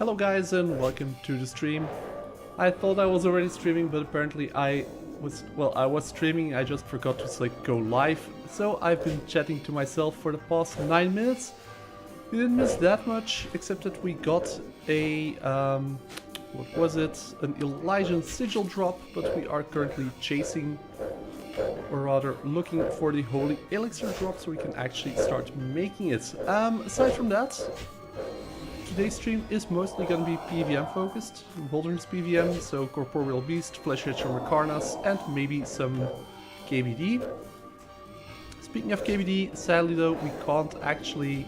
Hello guys and welcome to the stream. I thought I was already streaming, but apparently I was streaming, I just forgot to go live. So I've been chatting to myself for the past 9 minutes. We didn't miss that much, except that we got a, what was it? An Elysian sigil drop, but we are currently chasing, or rather looking for the holy elixir drop so we can actually start making it. Aside from that, today's stream is mostly going to be PvM focused, Wilderness PvM, so Corporeal Beast, Flesh Hitcher Mekarnas, and maybe some KBD. Speaking of KBD, sadly though, we can't actually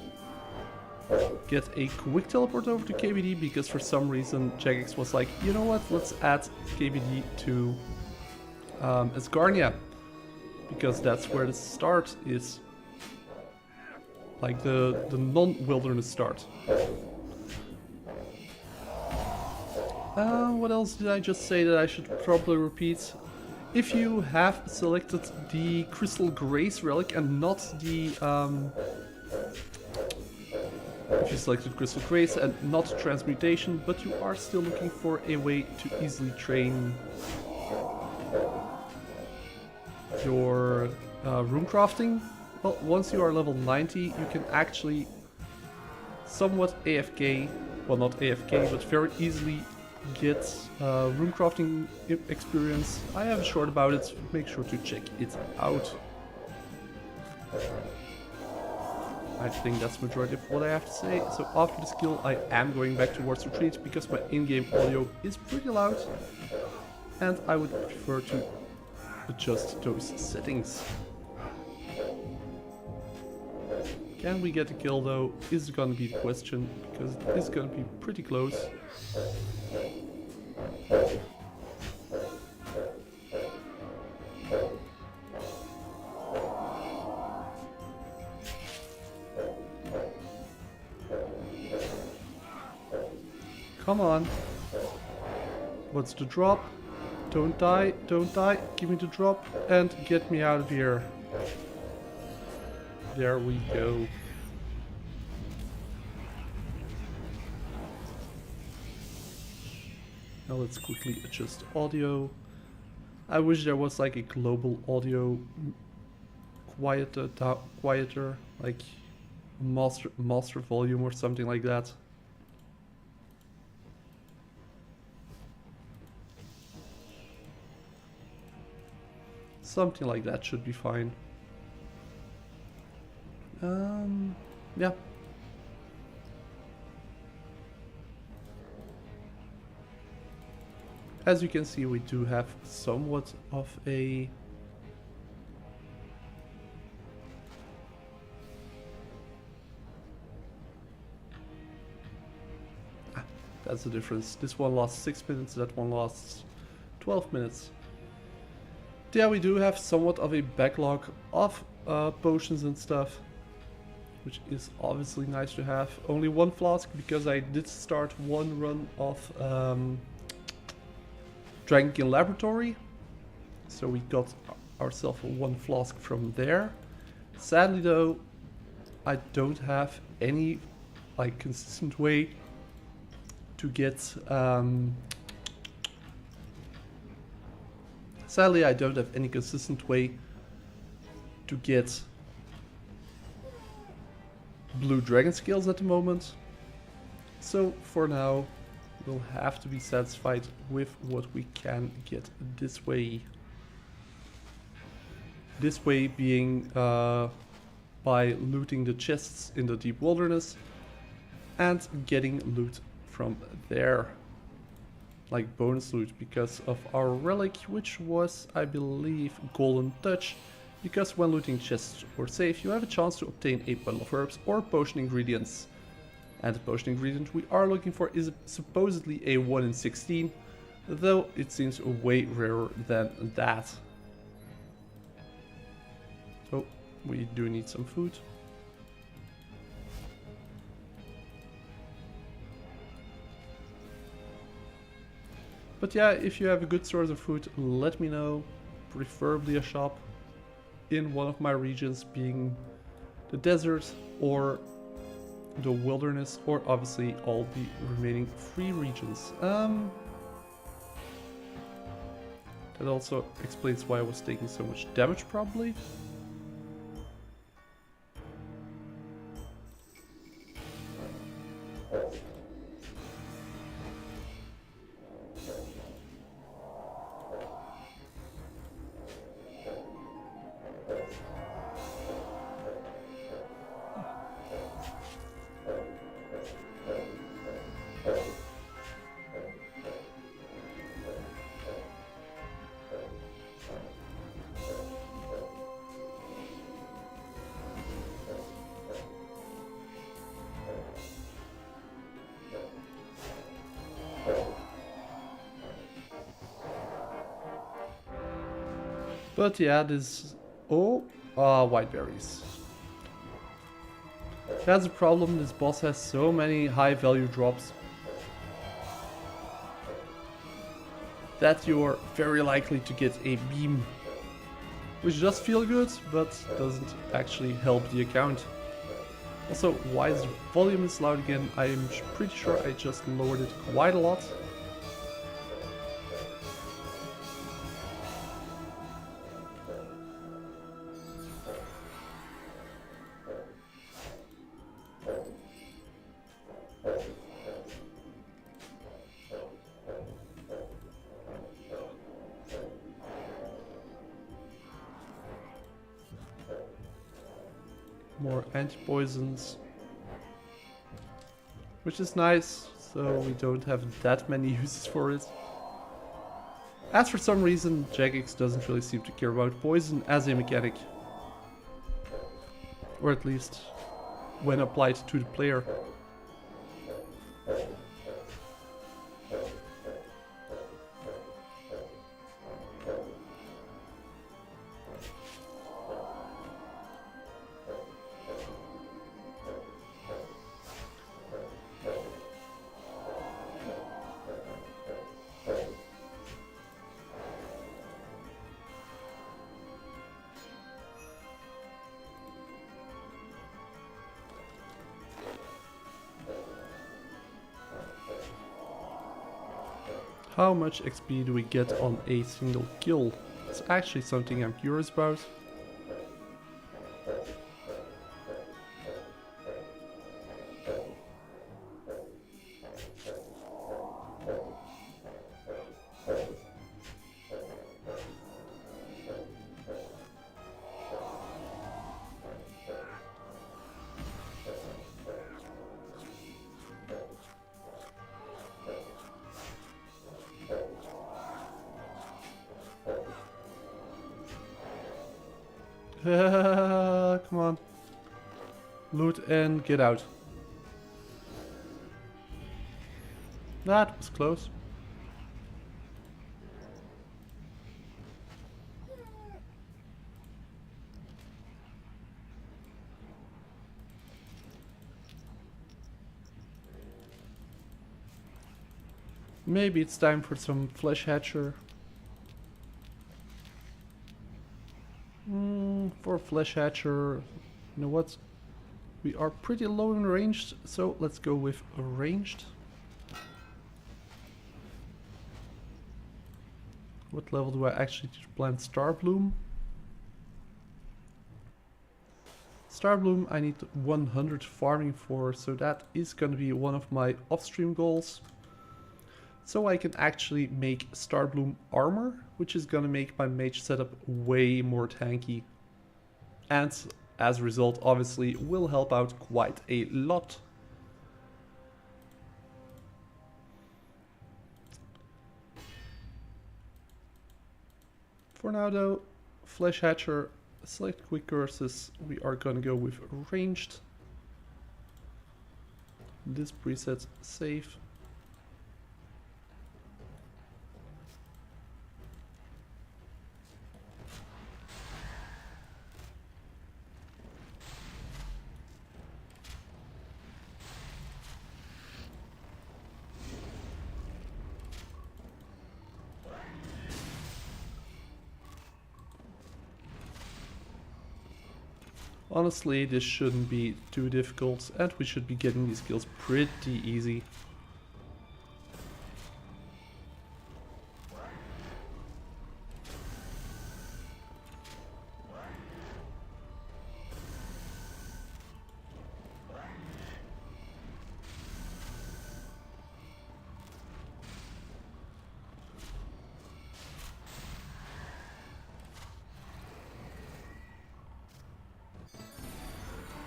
get a quick teleport over to KBD because for some reason Jagex was like, you know what, let's add KBD to Asgarnia, because that's where the start is, like the non-wilderness start. What else did I just say that I should probably repeat? If you have selected the Crystal Grace relic and not the... if you selected Crystal Grace and not Transmutation, but you are still looking for a way to easily train your rune crafting, well, once you are level 90, you can actually somewhat AFK, well not AFK, but very easily get rune crafting experience. I have a short about it, make sure to check it out. I think that's the majority of what I have to say. So after the skill I am going back towards retreat because my in-game audio is pretty loud and I would prefer to adjust those settings. Can we get a kill though, is gonna be the question, because it is gonna be pretty close. Come on. What's the drop? Don't die, don't die, give me the drop and get me out of here. There we go. Now let's quickly adjust audio. I wish there was like a global audio quieter, like master volume or something like that. Something like that should be fine. Yeah. As you can see, we do have somewhat of a... that's the difference. This one lasts 6 minutes, that one lasts 12 minutes. Yeah, we do have somewhat of a backlog of potions and stuff, which is obviously nice to have. Only one flask because I did start one run of Dragonkin Laboratory, so we got ourselves one flask from there. Sadly though, I don't have any like consistent way to get sadly I don't have any consistent way to get blue dragon scales at the moment, so for now we'll have to be satisfied with what we can get this way. This way being by looting the chests in the deep wilderness and getting loot from there, like bonus loot because of our relic, which was, I believe, Golden Touch. Because when looting chests or safe, you have a chance to obtain a bundle of herbs or potion ingredients. And the potion ingredient we are looking for is supposedly a 1 in 16, though it seems way rarer than that. Oh, we do need some food. But yeah, if you have a good source of food, let me know. Preferably a shop in one of my regions, being the desert or the wilderness, or obviously all the remaining free regions. That also explains why I was taking so much damage, probably. But yeah, this... Oh, white berries. That's a problem, this boss has so many high value drops that you're very likely to get a beam. Which does feel good, but doesn't actually help the account. Also, why is the volume is loud again? I'm pretty sure I just lowered it quite a lot. More anti-poisons, which is nice, so we don't have that many uses for it. As for some reason, Jagex doesn't really seem to care about poison as a mechanic. Or at least when applied to the player. How much XP do we get on a single kill? It's actually something I'm curious about. Come on. Loot and get out. That was close. Maybe it's time for some flesh hatcher. For flesh hatcher, you know what? We are pretty low in ranged, so let's go with ranged. What level do I actually need to plant Starbloom? Starbloom I need 100 farming for, so that is going to be one of my off-stream goals. So I can actually make Starbloom armor, which is going to make my mage setup way more tanky. And as a result, obviously, will help out quite a lot. For now though, Flesh Hatcher, select quick curses, we are going to go with ranged. This preset save. Honestly, this shouldn't be too difficult, and we should be getting these kills pretty easy.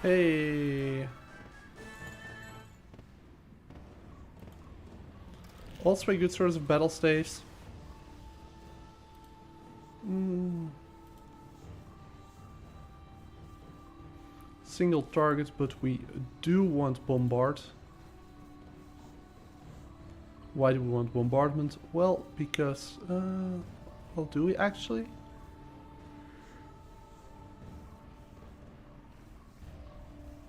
Hey! Also a good source of battle staves. Single target, but we do want bombard. Why do we want bombardment? Well, because... well, do we actually?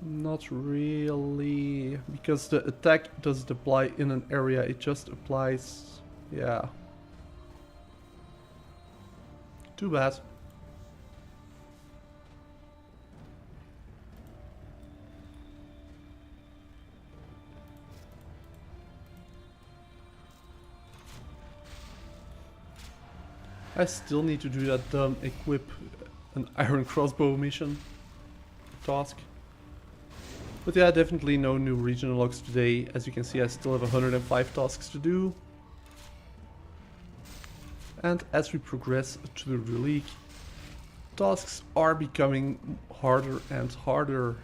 Not really, because the attack doesn't apply in an area, it just applies... yeah. Too bad. I still need to do that dumb equip an iron crossbow mission task. But yeah, definitely no new regional logs today. As you can see, I still have 105 tasks to do. And as we progress to the relic, tasks are becoming harder and harder.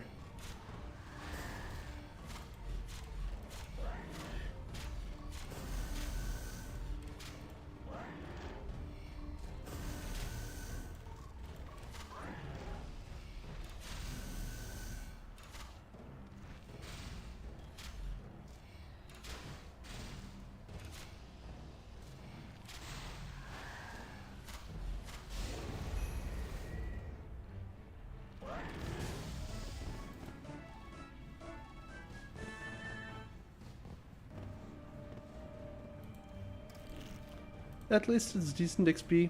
At least it's decent XP.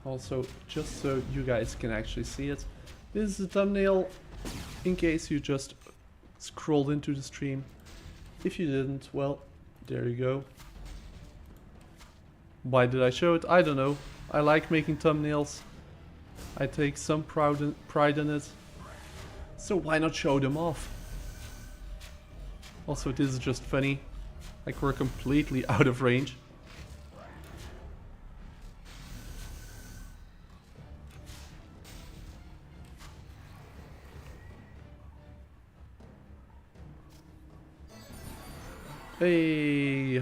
Also, just so you guys can actually see it, this is the thumbnail in case you just scrolled into the stream. If you didn't, well, there you go. Why did I show it? I don't know. I like making thumbnails. I take some pride in it. So why not show them off? Also, this is just funny. Like, we're completely out of range. Hey.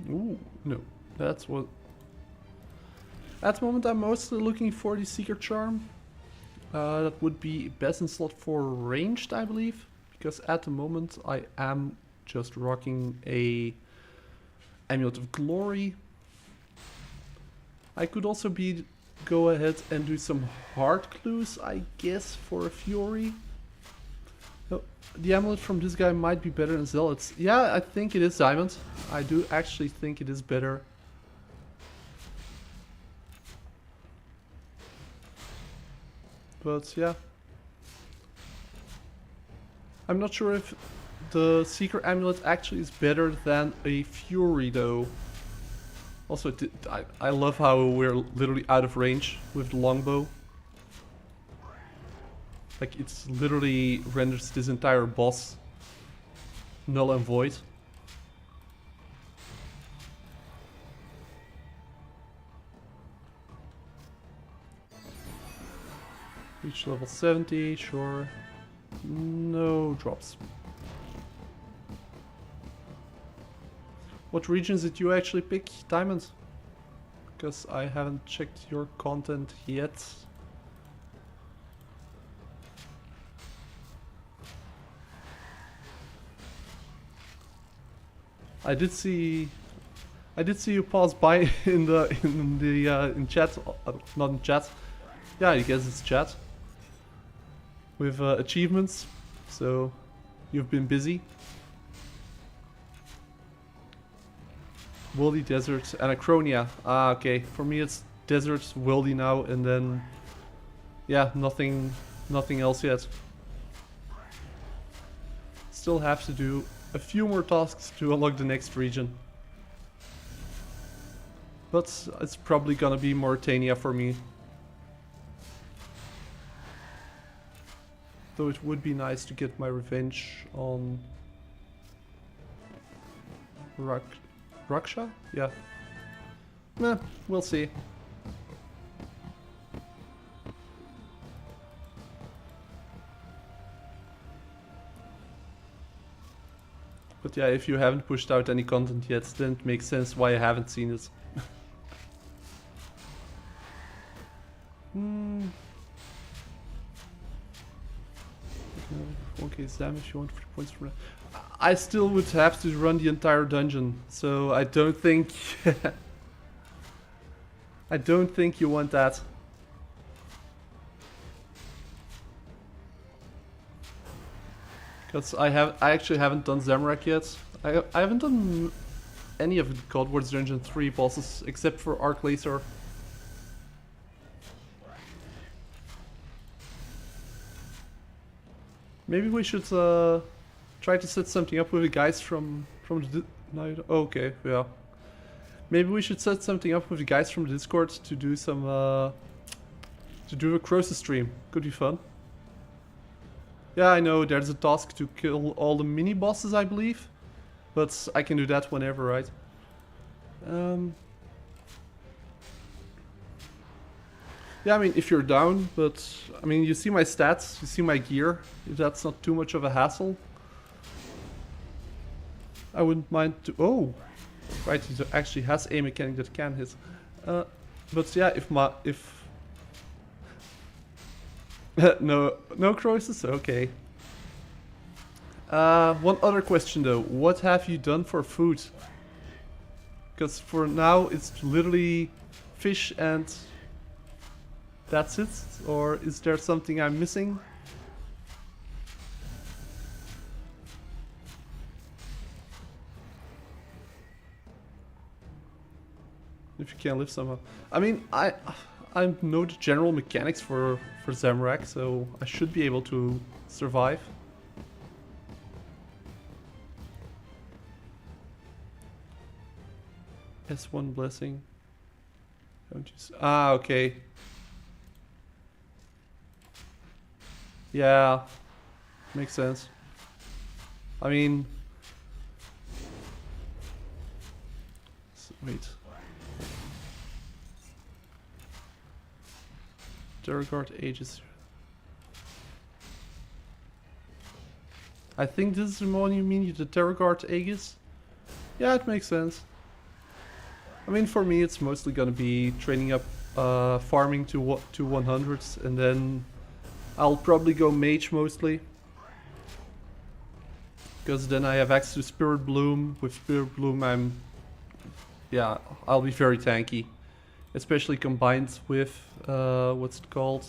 Ooh, no. That's what... At the moment I'm mostly looking for the secret charm. That would be best in slot for ranged, I believe. Because at the moment I am just rocking a Amulet of Glory. I could also go ahead and do some hard clues, I guess, for a Fury. The amulet from this guy might be better than Zealots. Yeah, I think it is diamond. I do actually think it is better. But yeah. I'm not sure if the secret amulet actually is better than a Fury though. Also, I love how we're literally out of range with the longbow. Like, it's literally renders this entire boss null and void. Reach level 70, sure. No drops. What regions did you actually pick, Diamond? Because I haven't checked your content yet. I did see I did see you pass by in in chat, not in chat. Yeah, I guess it's chat. With achievements, so you've been busy. Wildy Desert, Anachronia. Ah, okay. For me it's Desert, Wildy now, and then... yeah, nothing else yet. Still have to do a few more tasks to unlock the next region. But it's probably gonna be Mauritania for me. Though it would be nice to get my revenge on... Raksha? Yeah. Meh, we'll see. But yeah, if you haven't pushed out any content yet, then it makes sense why I haven't seen it. Hmm. 1k damage if you want 3 points from that. I still would have to run the entire dungeon, so I don't think... I don't think you want that. Because I actually haven't done Zamorak yet. I haven't done any of the God Wars Dungeon 3 bosses except for Arc Laser. Maybe we should try to set something up with the guys from the... No, okay, yeah. Maybe we should set something up with the guys from the Discord to do some... to do a Croesus stream. Could be fun. Yeah, I know there's a task to kill all the mini bosses, I believe. But I can do that whenever, right? Yeah, I mean, if you're down, but... I mean, you see my stats, you see my gear. If that's not too much of a hassle. I wouldn't mind to... Oh! Right, he actually has a mechanic that can hit. But yeah, if... no Croesus? Okay. One other question though. What have you done for food? Because for now it's literally fish and that's it? Or is there something I'm missing? If you can live somehow. I mean, I know the general mechanics for Zamorak, so I should be able to survive. S1 blessing. Don't you ah, okay. Yeah, makes sense. I mean, wait. Terragard Aegis. I think this is the one you mean, the Terragard Aegis? Yeah, it makes sense. I mean, for me it's mostly gonna be training up, farming to 100s, and then I'll probably go mage mostly. Because then I have access to Spirit Bloom. With Spirit Bloom yeah, I'll be very tanky. Especially combined with, what's it called?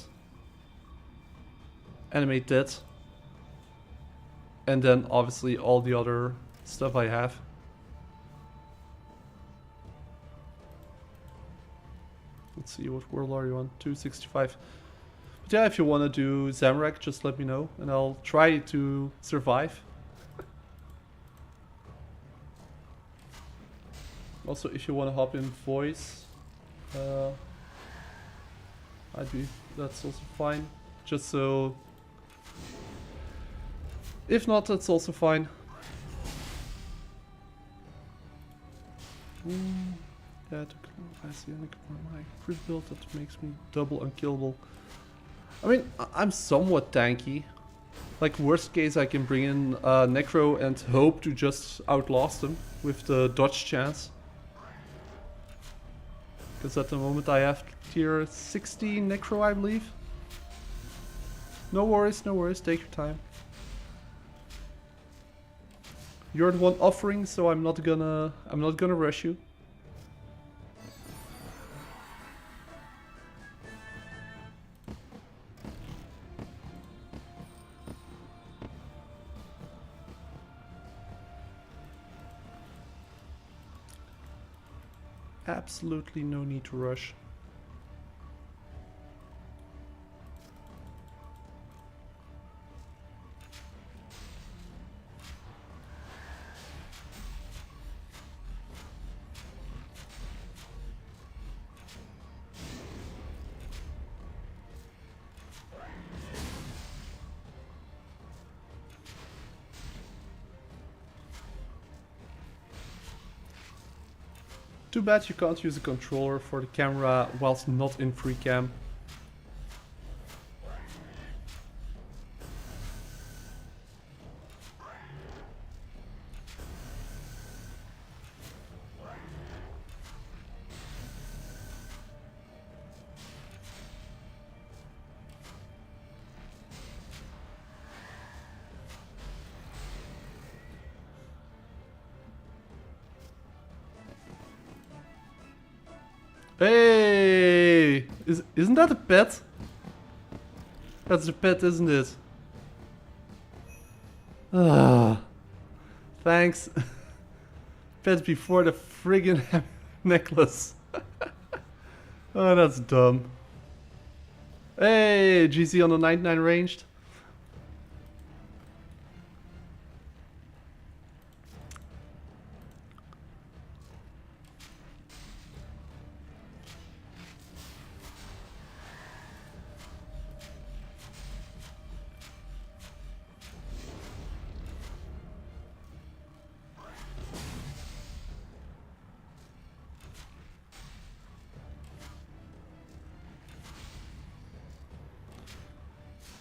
Animate Dead. And then obviously all the other stuff I have. Let's see, what world are you on? 265. But yeah, if you want to do Zamorak, just let me know and I'll try to survive. Also, if you want to hop in voice, that's also fine. Just so... If not, that's also fine. Yeah, I see my crit build that makes me double unkillable. I mean, I'm somewhat tanky. Like, worst case I can bring in Necro and hope to just outlast them with the dodge chance. Because at the moment I have tier 60 Necro, I believe. No worries, take your time. You're the one offering, so I'm not gonna rush you. absolutely no need to rush. Too bad you can't use a controller for the camera whilst not in free cam. Hey! Isn't that a pet? That's a pet, isn't it? Ah, thanks. Pet before the friggin' necklace. Oh, that's dumb. Hey, GC on the 99 ranged.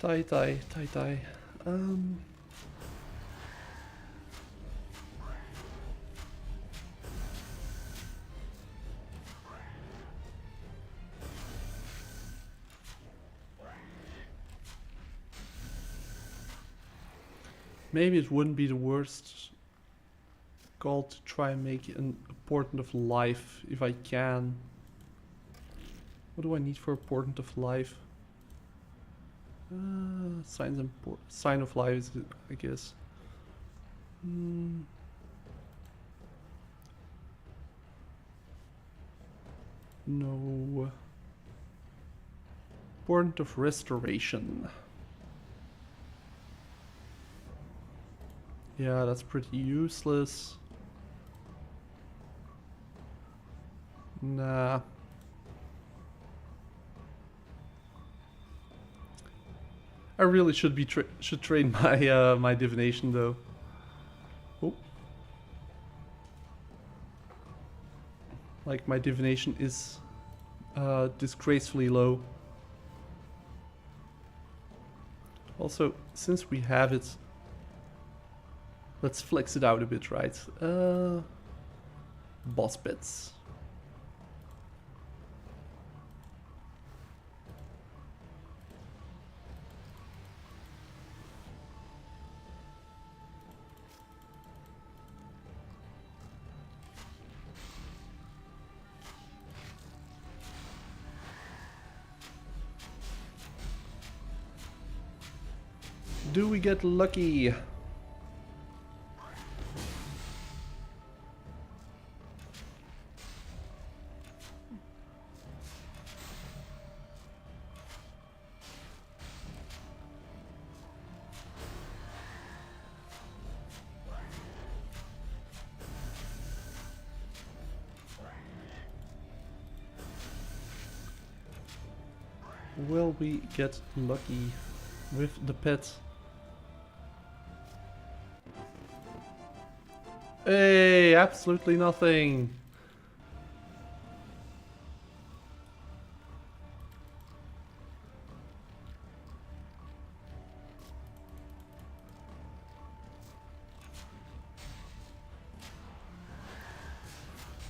Tai. Maybe it wouldn't be the worst goal to try and make an Portent of Life if I can. What do I need for a Portent of Life? Sign of Life, I guess. No. Portent of Restoration. Yeah, that's pretty useless. Nah. I really should be should train my my divination though. Oh. Like my divination is disgracefully low. Also, since we have it, let's flex it out a bit, right? Boss bits. Do we get lucky? Will we get lucky with the pet? Hey, absolutely nothing.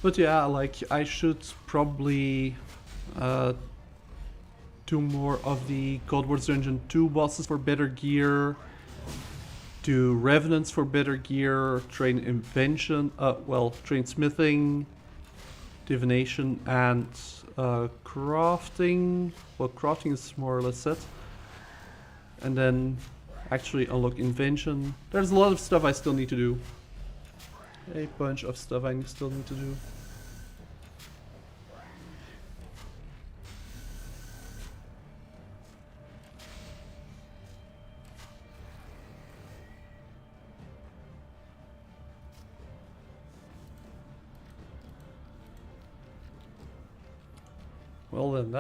But yeah, like I should probably do more of the God Wars Dungeon 2 bosses for better gear. Do Revenants for better gear, train Invention, train Smithing, Divination, and Crafting. Well, Crafting is more or less set. And then actually unlock Invention. There's a lot of stuff I still need to do. A bunch of stuff I still need to do. Well then,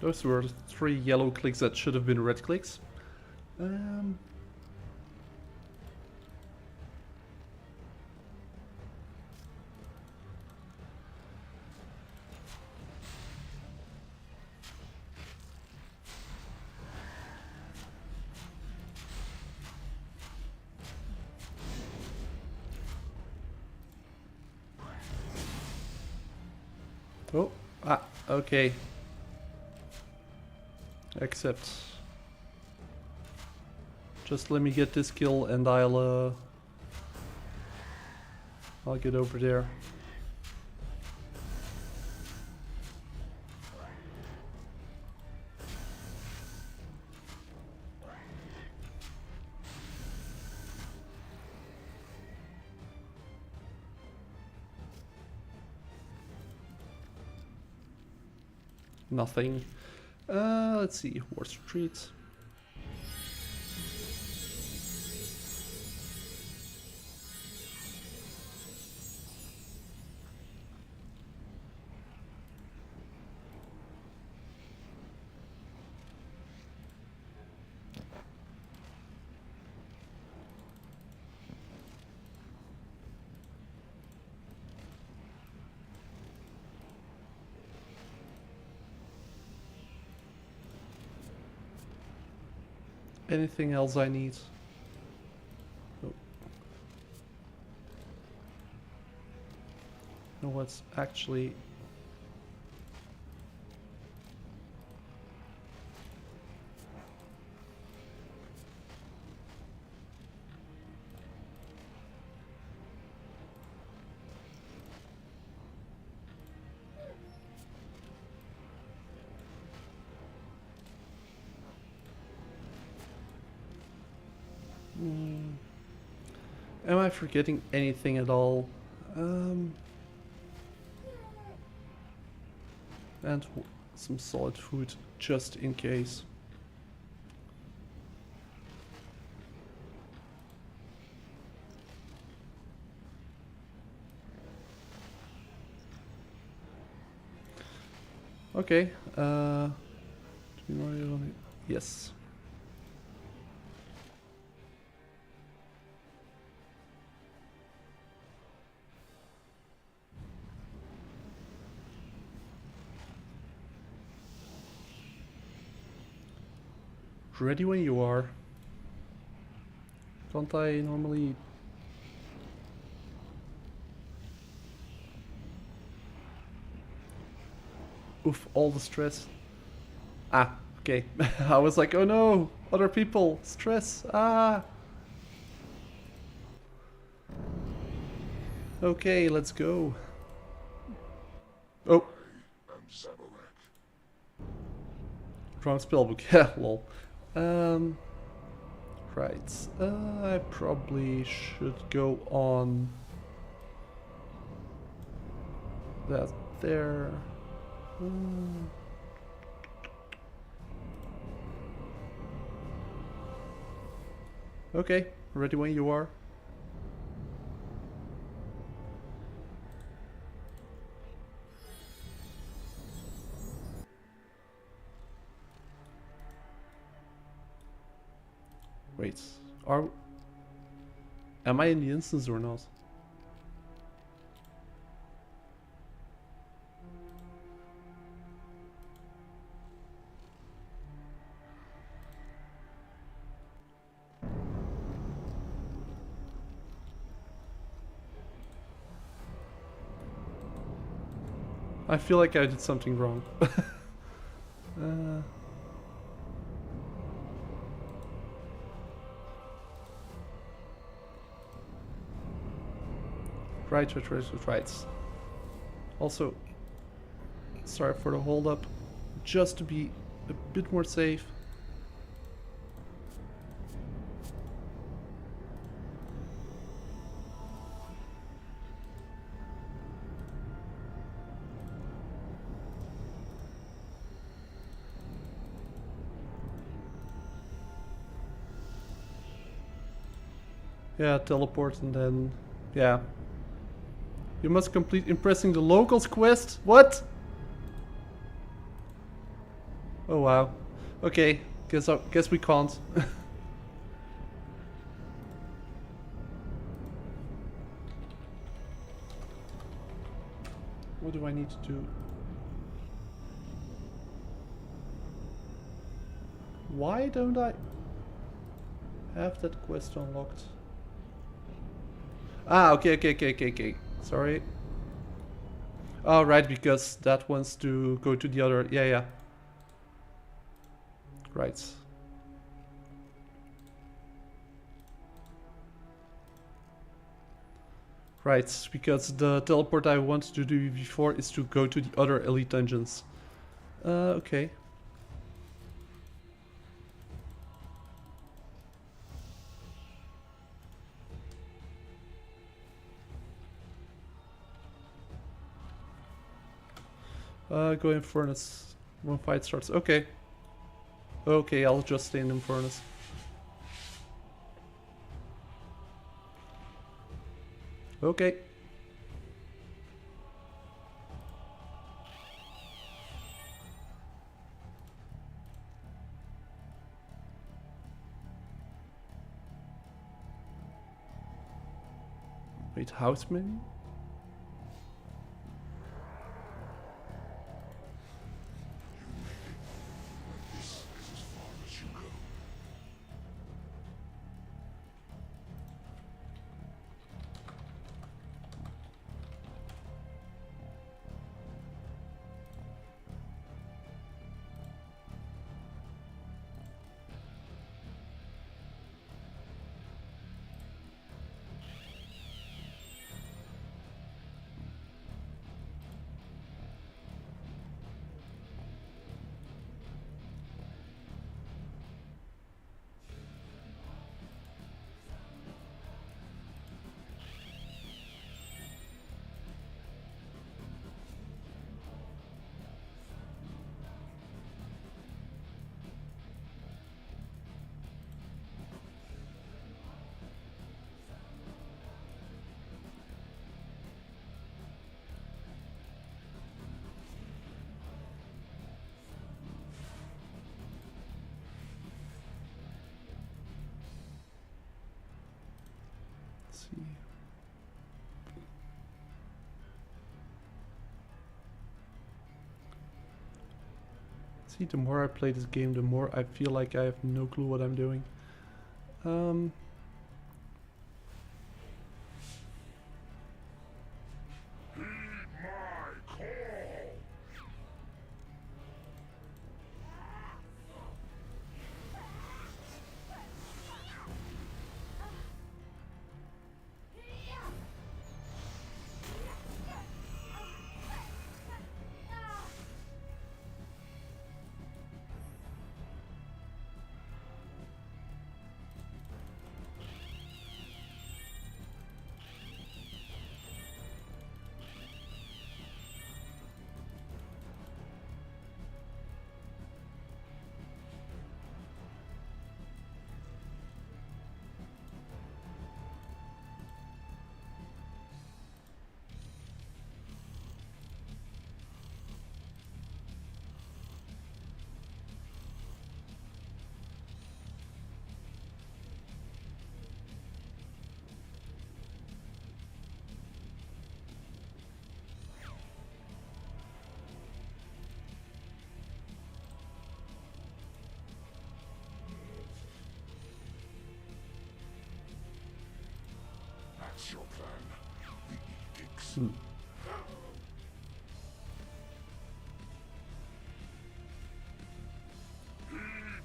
those were 3 yellow clicks that should have been red clicks. Oh, okay. Accept. Just let me get this kill and I'll get over there. Nothing. Let's see, War Street. Anything else I need? Oh. No, what's actually... Am I forgetting anything at all? And some solid food just in case. Okay. Yes. Ready when you are. Can't I normally... Oof, all the stress. Ah, okay. I was like, oh no, other people, stress, ah. Okay, let's go. Oh. Wrong spellbook, yeah, lol. Right, I probably should go on that there. Okay, ready when you are. Wait, am I in the instance or not? I feel like I did something wrong. Right. Also, sorry for the hold up. Just to be a bit more safe. Yeah, teleport and then, yeah. You must complete impressing the locals quest? What? Oh wow. Okay, guess we can't. What do I need to do? Why don't I have that quest unlocked? Ah, okay. Sorry. Oh, right, because that wants to go to the other... Yeah. Right. Right, because the teleport I wanted to do before is to go to the other elite dungeons. Okay. Go in furnace when fight starts. Okay. Okay, I'll just stay in the furnace. Okay. Wait, houseman? Let's see. See, the more I play this game, the more I feel like I have no clue what I'm doing. That's your plan. The edicts. Heed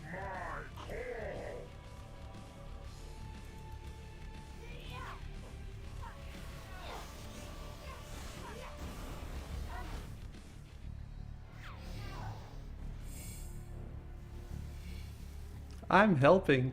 my call. I'm helping.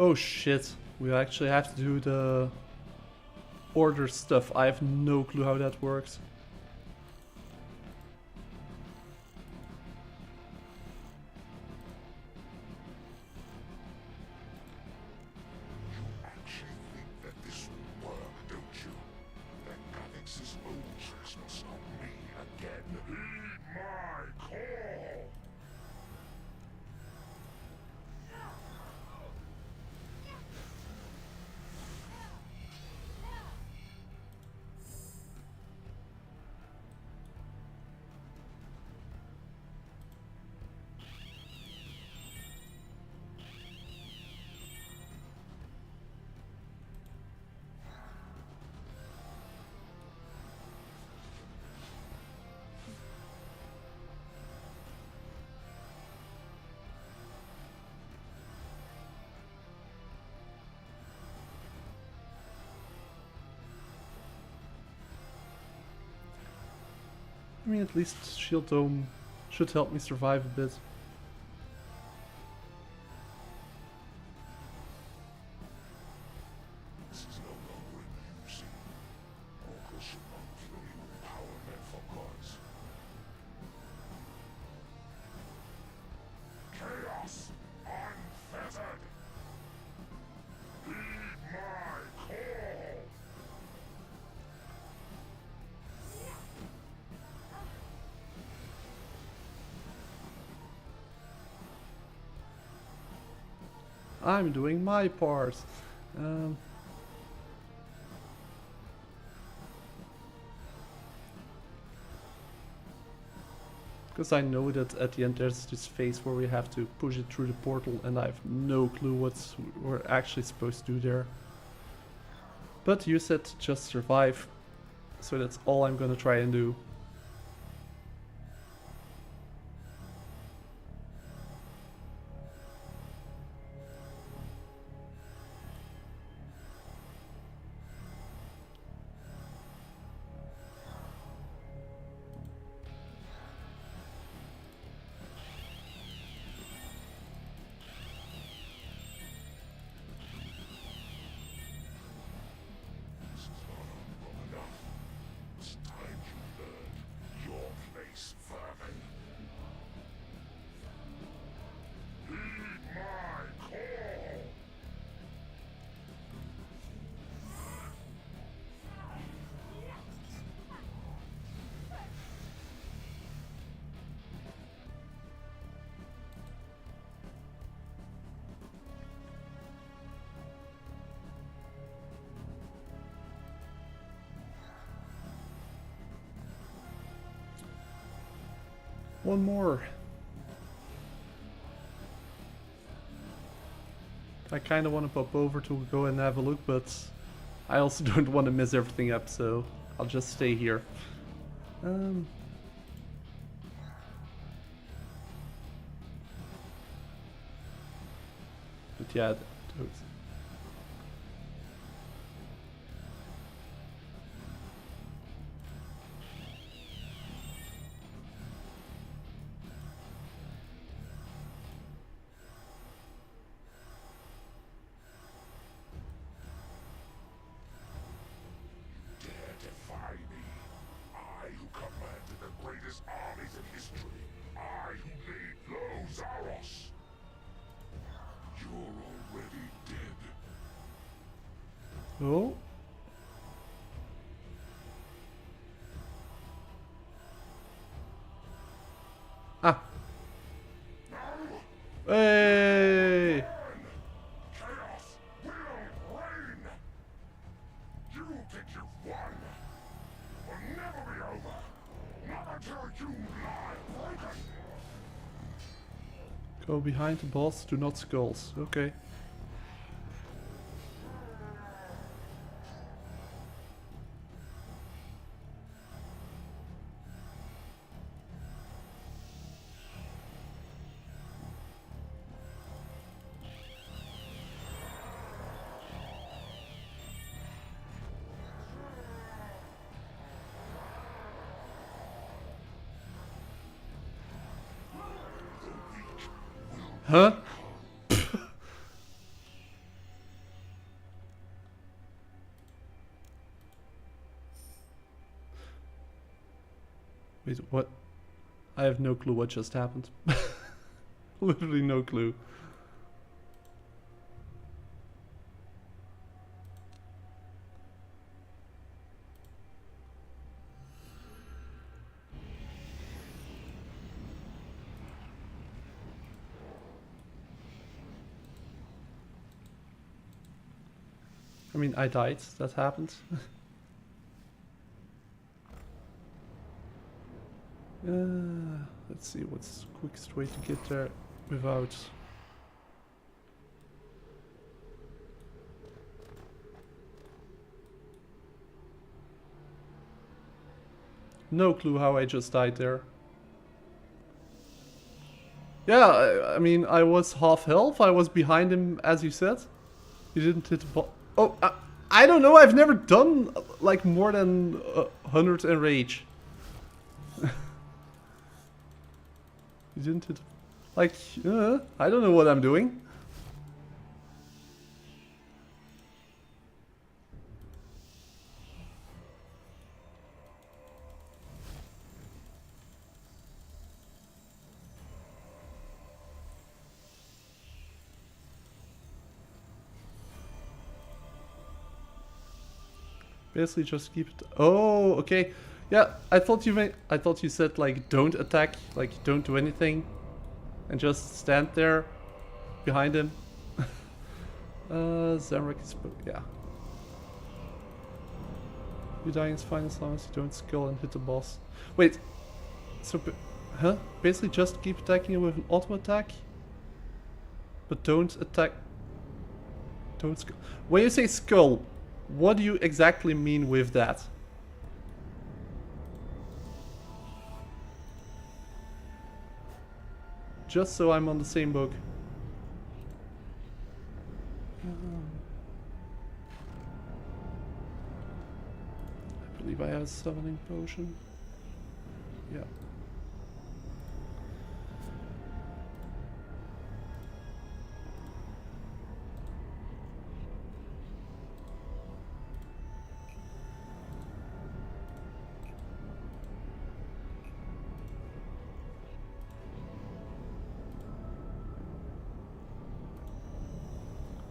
Oh shit, we actually have to do the order stuff. I have no clue how that works. You actually think that this will work, don't you? That Alex's old tricks will stop me again. Heed my call! I mean, at least Shield Dome should help me survive a bit. This is no longer in use. Mortals should not kill you with power meant for gods. Chaos unfettered! Heed my call! I'm doing my part. Because I know that at the end there's this phase where we have to push it through the portal and I have no clue what we're actually supposed to do there. But you said just survive, so that's all I'm gonna try and do. This is not long enough. It's time you learn your place, vermin. Heed my call! One more. I kind of want to pop over to go and have a look, but I also don't want to mess everything up, so I'll just stay here. But yeah, those. Dare defy me? I who commanded the greatest armies in history. I who laid low Zaros. You're already dead. Oh. Ah. Hey. Chaos will reign! You think you've won? It will never be over! Not until you lie broken! Go behind the boss, do not skulls. Okay. Huh? I have no clue what just happened. Literally no clue. I mean, I died. That happened. Let's see what's the quickest way to get there without... No clue how I just died there. Yeah, I mean, I was half health. I was behind him, as you said. You didn't hit the ball. Oh, I don't know. I've never done like more than 100 enrage. You didn't hit. Like, I don't know what I'm doing. Basically, just keep it. Oh, okay. Yeah, I thought you said like don't attack, like don't do anything, and just stand there behind him. Zamrak is yeah. You dying is fine as long as you don't skill and hit the boss. Wait, so huh? Basically, just keep attacking him with an auto attack, but don't attack. Don't skull. When you say skull, what do you exactly mean with that? Just so I'm on the same book. I believe I have a summoning potion. Yeah.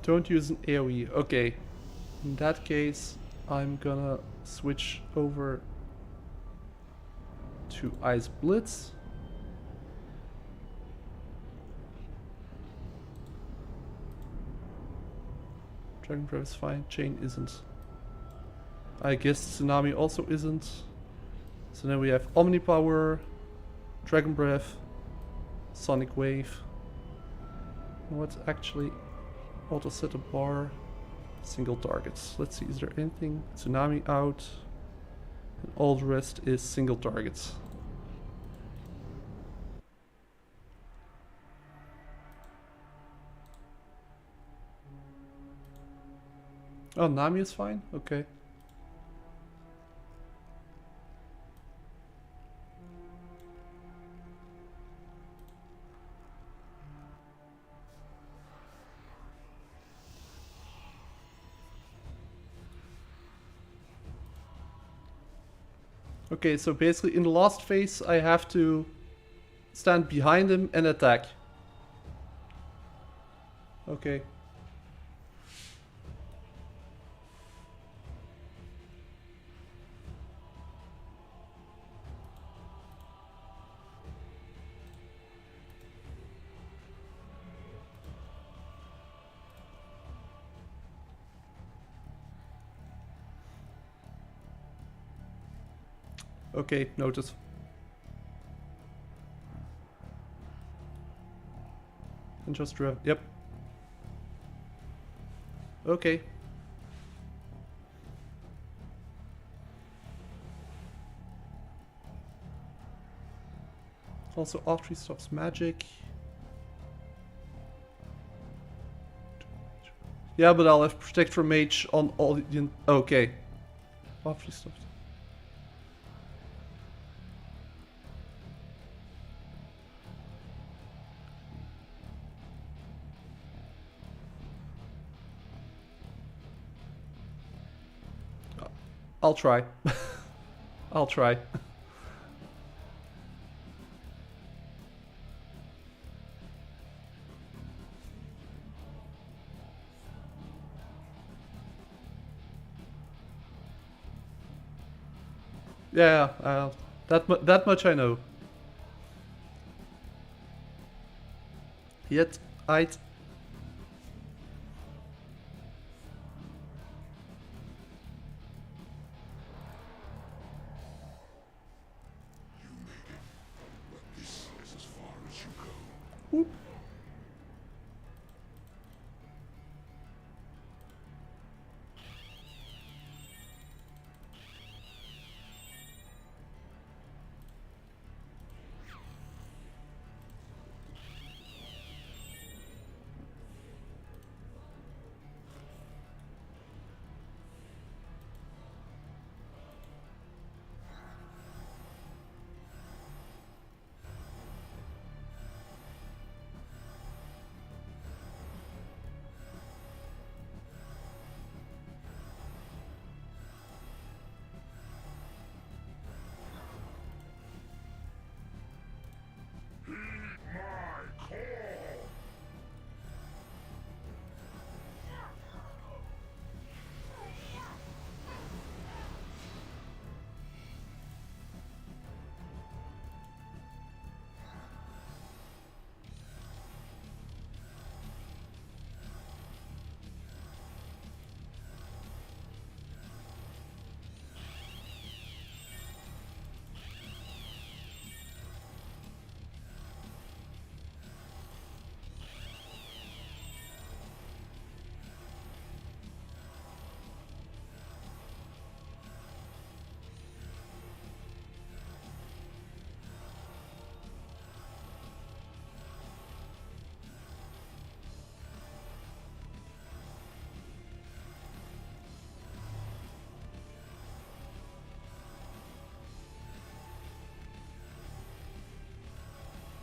Don't use an AoE. Okay. In that case, I'm gonna switch over to Ice Blitz. Dragon Breath is fine. Chain isn't. I guess Tsunami also isn't. So then we have Omni Power, Dragon Breath, Sonic Wave. What's actually auto set a bar, single targets. Let's see, is there anything? Tsunami out, and all the rest is single targets. Oh, Nami is fine? Okay. Okay, so basically in the last phase I have to stand behind him and attack. Okay. Okay, notice. And just drive. Yep. Okay. Also, after he stops magic. Yeah, but I'll have Protect from Mage on all the... Okay. After he stops. I'll try. I'll try. Yeah, that much I know. Yet, I'd... You made it, but this is as far as you go. Whoop.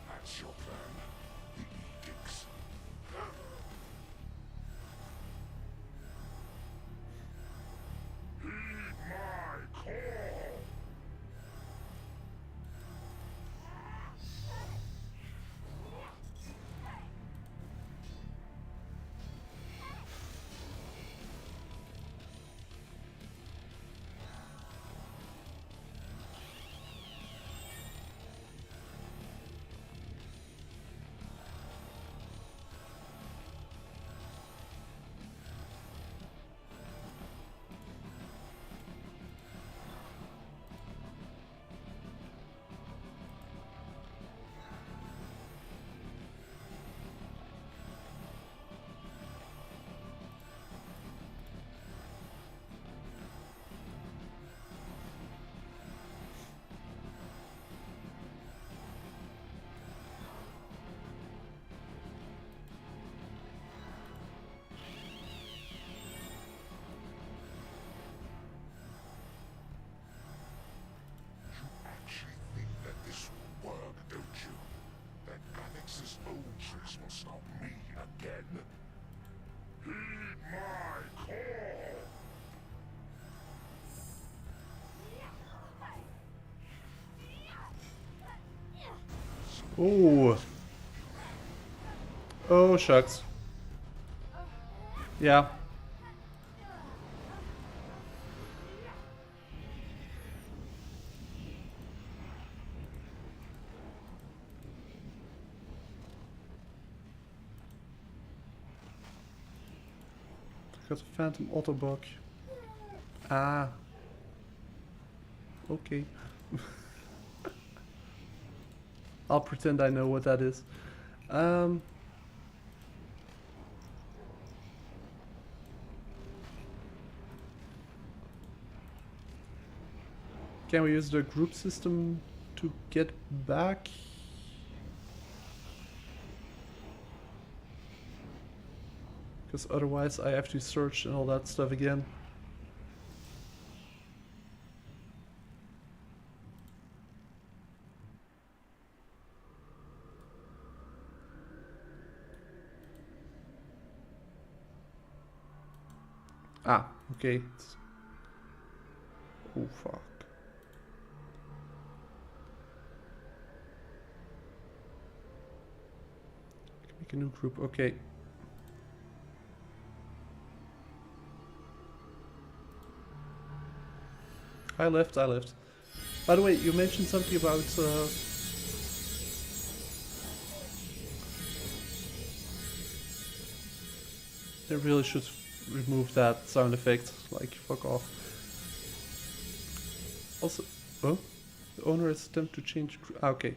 That's your plan. The edicts. Heed my call. Actually think that this will work, don't you? That Alex's old tricks will stop me again. Heed my call. Oh. Oh, shucks. Yeah. Got a phantom autobug. Ah. Okay. I'll pretend I know what that is. Can we use the group system to get back? Because otherwise I have to search and all that stuff again. Ah, okay. Oh fuck. Make a new group, okay. I left. By the way, you mentioned something about they really should remove that sound effect. Like, fuck off. Also, oh, the owner has attempted to change. Okay.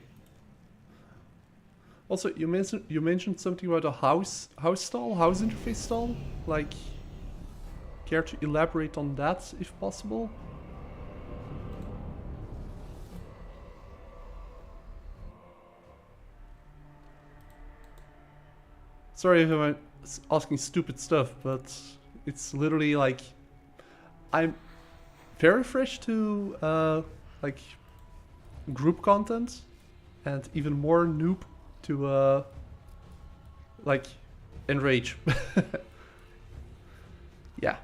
Also, you mentioned something about a house interface stall. Like, care to elaborate on that if possible? Sorry if I'm asking stupid stuff, but it's literally like I'm very fresh to like group content, and even more noob to like enrage. Yeah.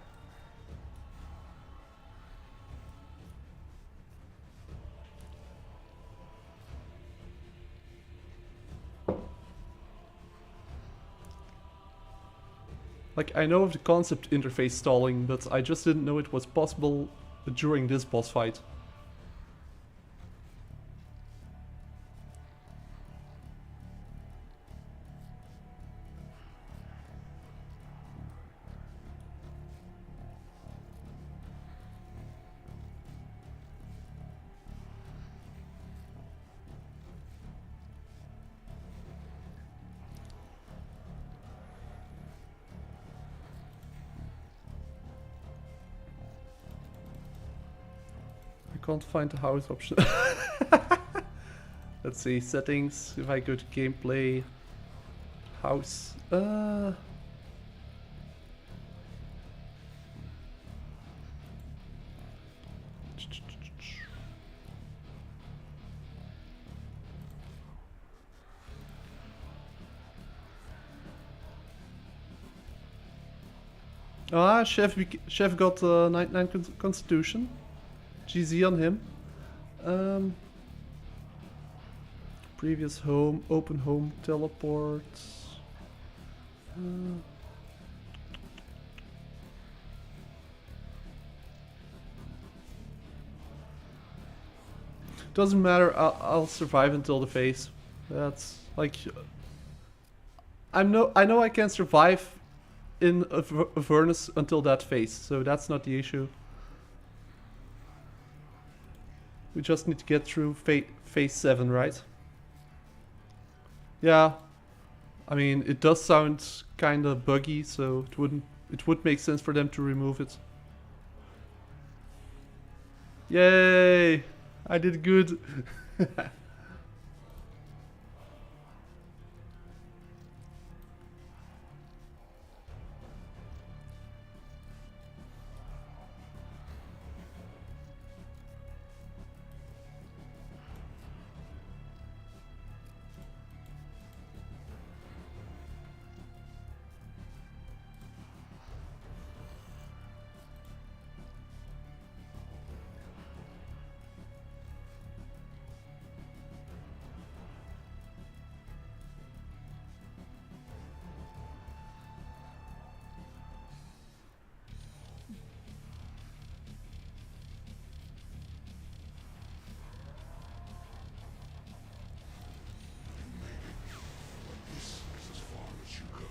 Like, I know of the concept interface stalling, but I just didn't know it was possible during this boss fight. I can't find the house option. Let's see, settings, if I go to gameplay, house, ah, Chef got 99 constitution. GZ on him. Previous home, open home, teleport. Doesn't matter. I'll survive until the phase. That's like I know I can survive in Avernus until that phase, so that's not the issue. We just need to get through phase 7, right? Yeah. I mean, it does sound kind of buggy, so it would make sense for them to remove it. Yay! I did good. This is as far as you go.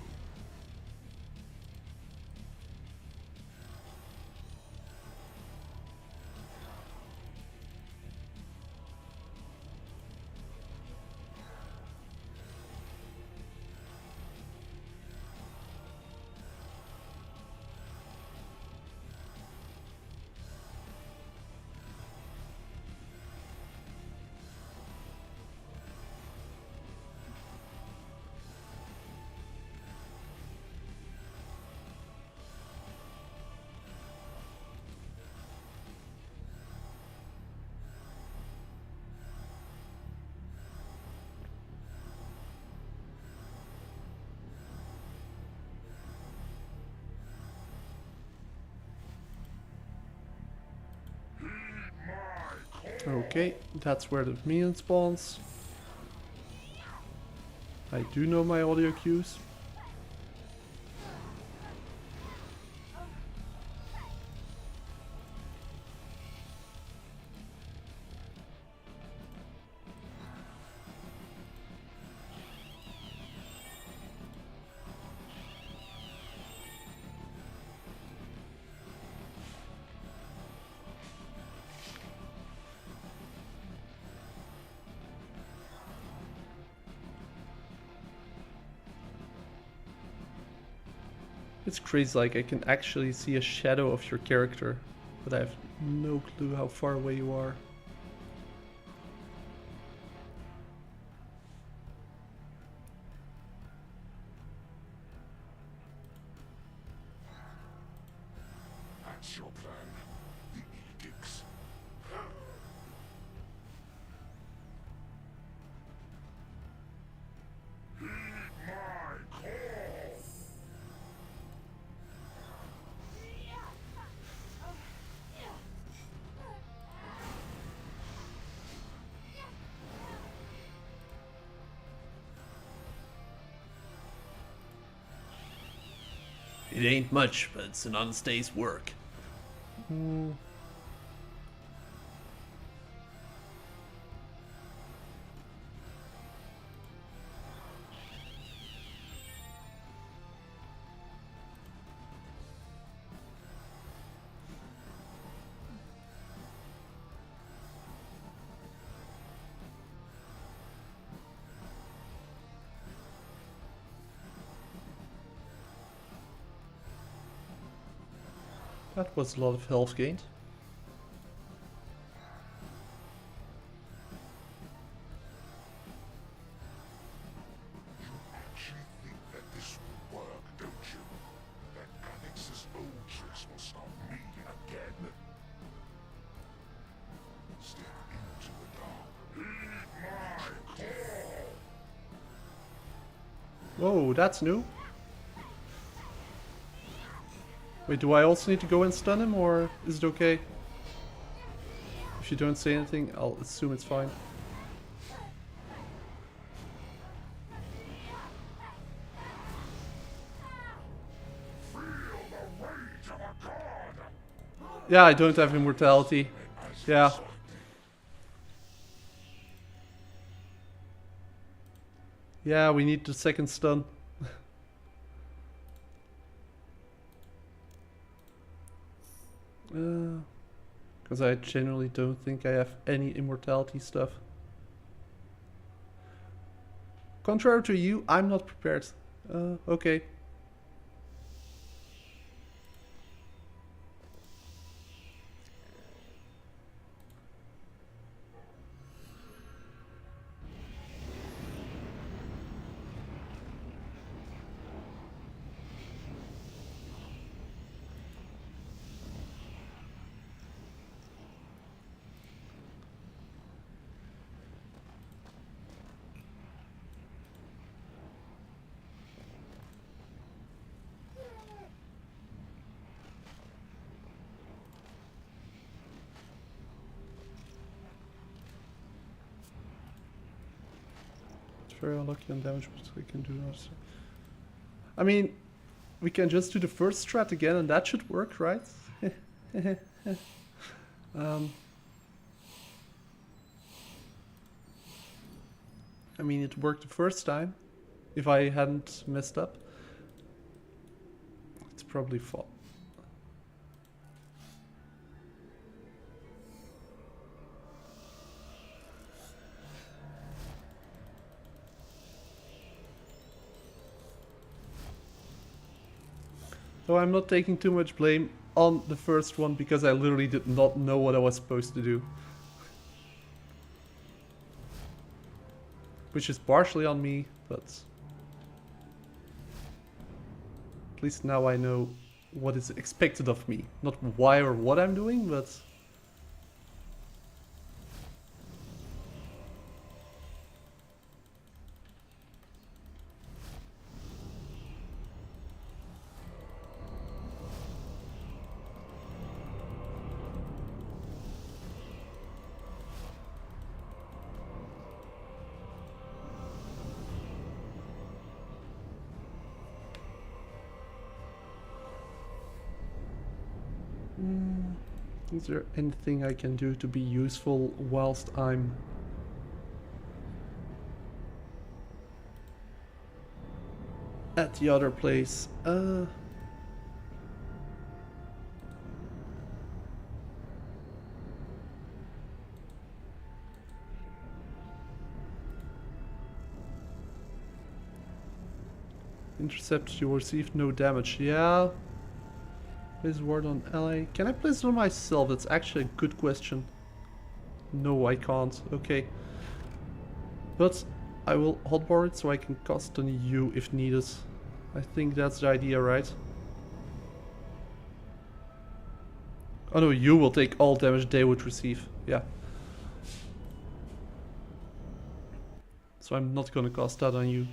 Okay, that's where the minion spawns. I do know my audio cues. It's crazy, like I can actually see a shadow of your character, but I have no clue how far away you are. That's your plan. The edicts. Heed my call. It ain't much, but it's an honest day's work. That was a lot of health gained. Actually think that this will work, don't you? That Alex's old tricks will stop me again. Step into the dark. Heed my call. Whoa, that's new. Wait, do I also need to go and stun him, or is it okay? If you don't say anything, I'll assume it's fine. Feel the rage of a god. Yeah, I don't have immortality. Yeah. Yeah, we need the second stun. Because I generally don't think I have any immortality stuff. Contrary to you, I'm not prepared. Okay. Very unlucky on damage, but we can do that. I mean, we can just do the first strat again and that should work, right? I mean, it worked the first time. If I hadn't messed up. It's probably fault. So I'm not taking too much blame on the first one because I literally did not know what I was supposed to do. Which is partially on me, but at least now I know what is expected of me. Not why or what I'm doing, but is there anything I can do to be useful whilst I'm at the other place? Intercept, you received no damage. Yeah. Place ward on LA. Can I place it on myself? That's actually a good question. No, I can't. Okay. But I will hotbar it so I can cast on you if needed. I think that's the idea, right? Oh no, you will take all damage they would receive. Yeah. So I'm not gonna cast that on you.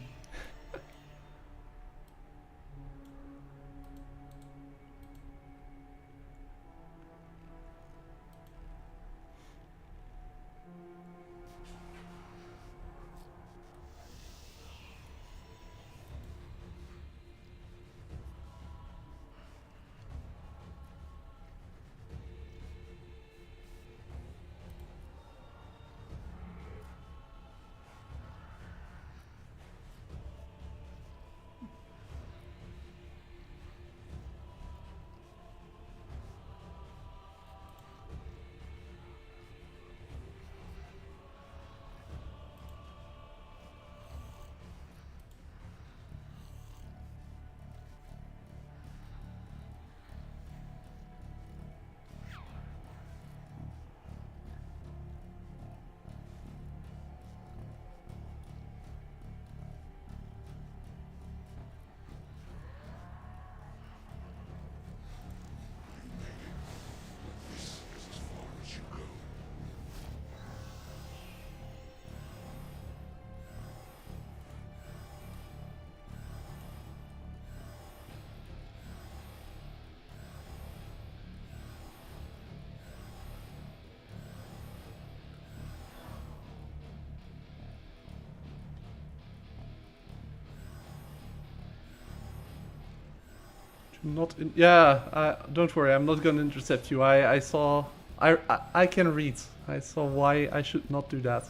Not in. Yeah, don't worry. I'm not gonna intercept you. I saw. I can read. I saw why I should not do that.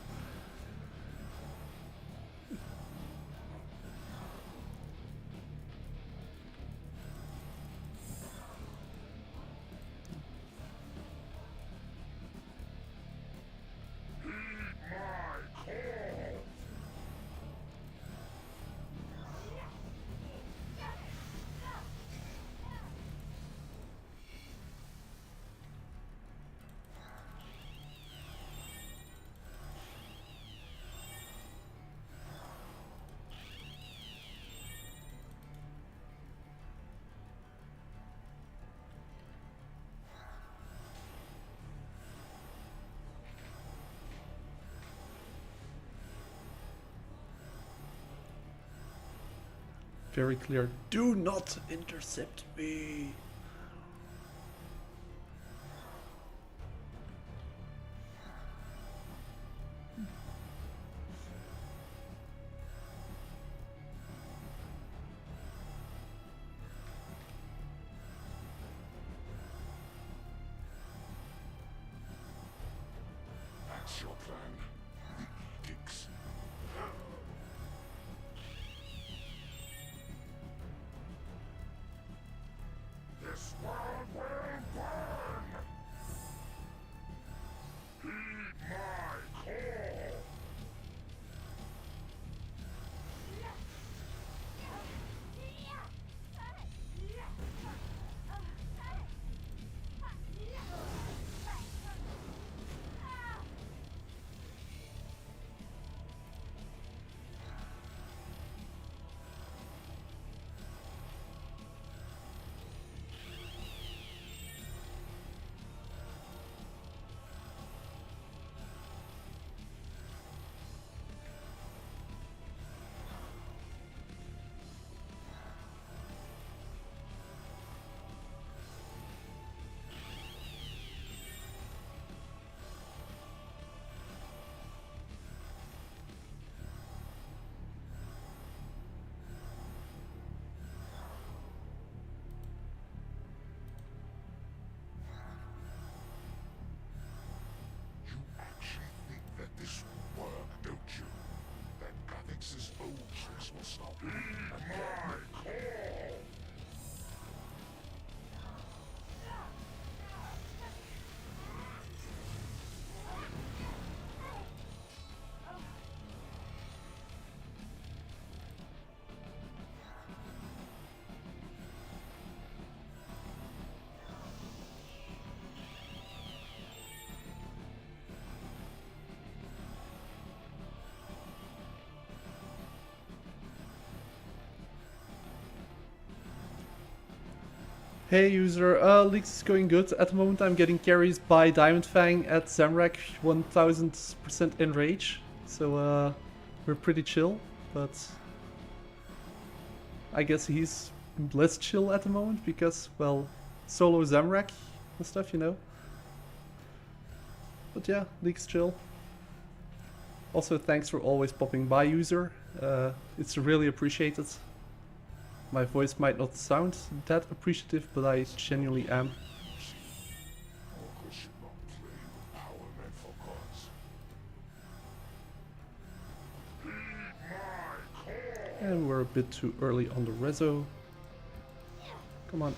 Very clear. Do not intercept me. That's your plan. The edicts. This world will burn! Heed my call! This will work, don't you? That Avix's old tricks will stop me again. Hey user, Leaks is going good. At the moment I'm getting carries by Diamond Fang at Zamrak 1000% enrage. So we're pretty chill, but I guess he's less chill at the moment because, well, solo Zamrak and stuff, you know. But yeah, Leaks chill. Also thanks for always popping by user. It's really appreciated. My voice might not sound that appreciative, but I genuinely am. Mortals should not play with power meant for gods. Heed my call! And we're a bit too early on the rezo. Come on.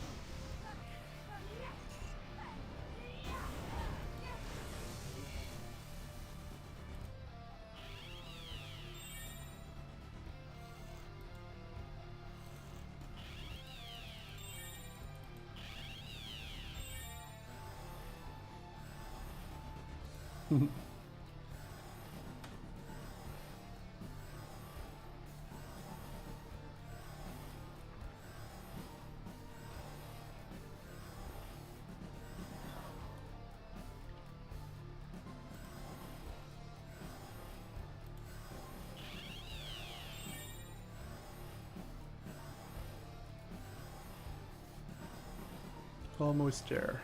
Almost there.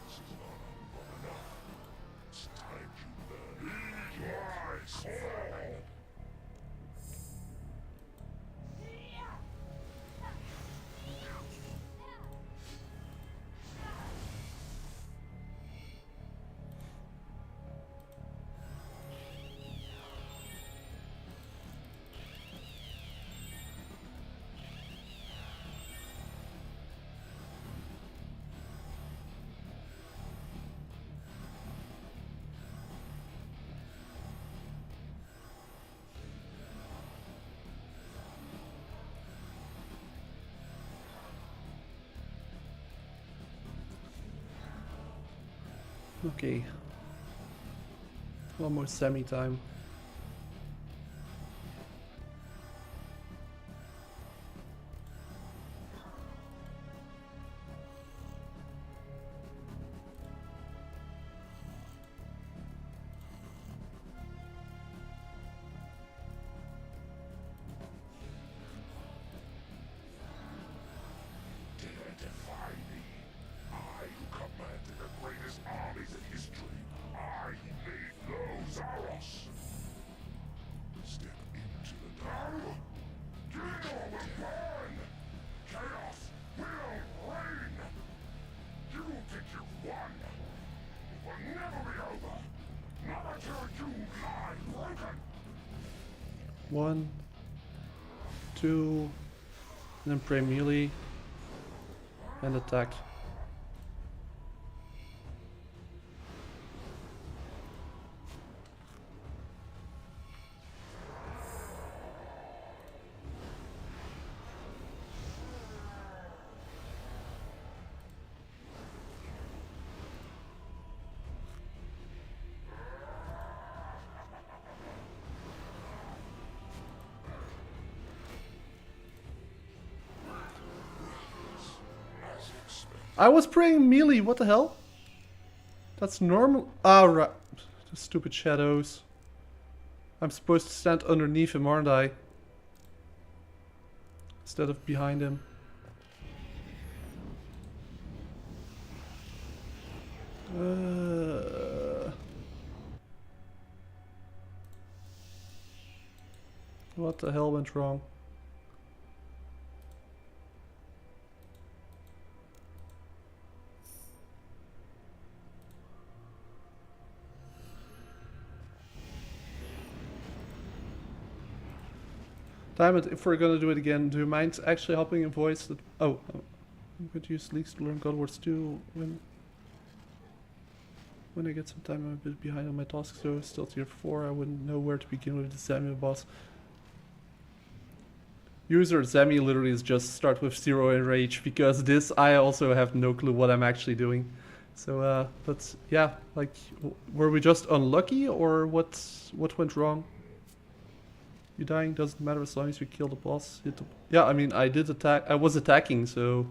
This is not humble enough. It's time you learn. Heed my call! Okay. Almost semi time. Dare defy me? I who commanded the greatest armies in history. I who made Lozaros. Step into the dark. Gilmore will burn. Chaos will reign. You think you've won. It will never be over. Never till you lie broken. 1, 2, and then pray melee and attack. As expected. I was praying melee, what the hell? That's normal. Ah, right. The stupid shadows. I'm supposed to stand underneath him, aren't I? Instead of behind him. What the hell went wrong? Diamond, if we're gonna do it again, do you mind actually hopping in voice? That I'm going to use leaks to learn Godwards too when I get some time. I'm a bit behind on my tasks, so still tier 4. I wouldn't know where to begin with the Samuel boss. User Zemi literally is just start with 0 enrage, because this I also have no clue what I'm actually doing. So, but yeah, like, were we just unlucky, or what went wrong? You dying doesn't matter as long as we kill the boss. Yeah, I mean, I did attack. I was attacking, so.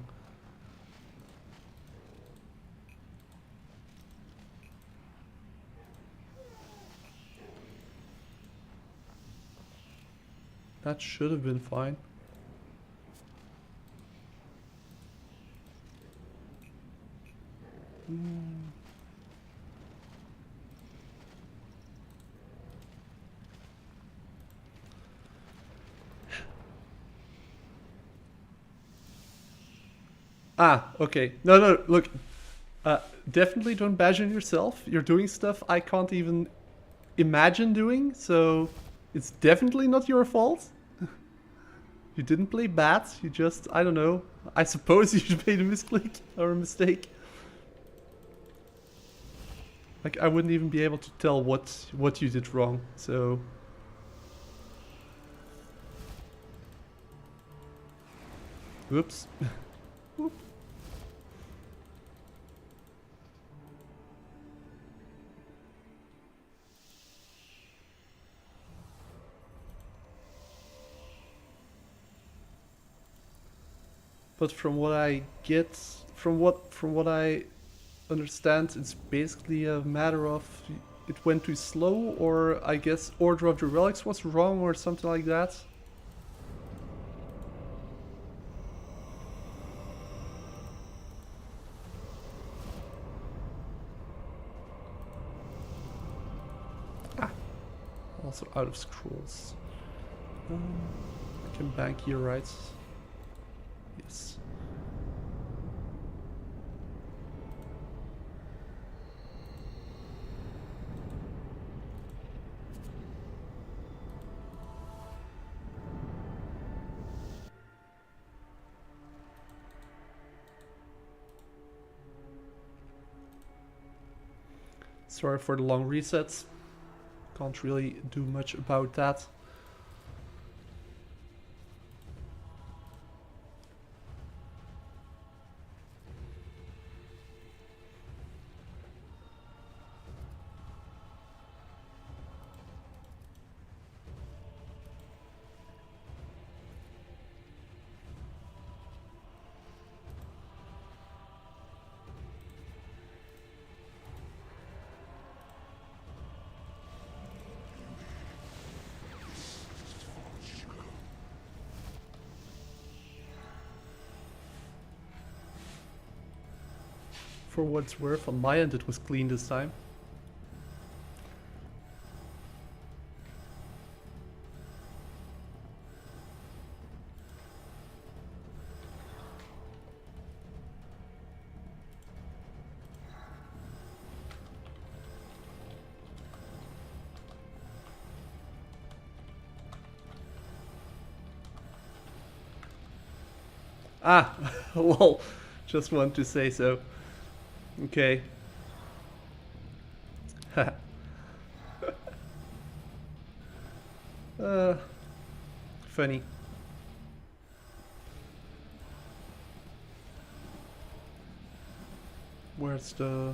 That should have been fine. Ah, okay. No, look. Definitely don't bash on yourself. You're doing stuff I can't even imagine doing, so it's definitely not your fault. You didn't play bad, you just, I don't know. I suppose you made a misclick or a mistake. Like, I wouldn't even be able to tell what you did wrong, so. Whoops. Whoop. But from what I get, from what I understand, it's basically a matter of it went too slow, or I guess order of the relics was wrong or something like that. Ah, also out of scrolls. I can bank here, right? Yes. Sorry for the long resets. Can't really do much about that. For what it's worth, on my end it was clean this time. Ah, well, just want to say so. Okay. Funny. Where's the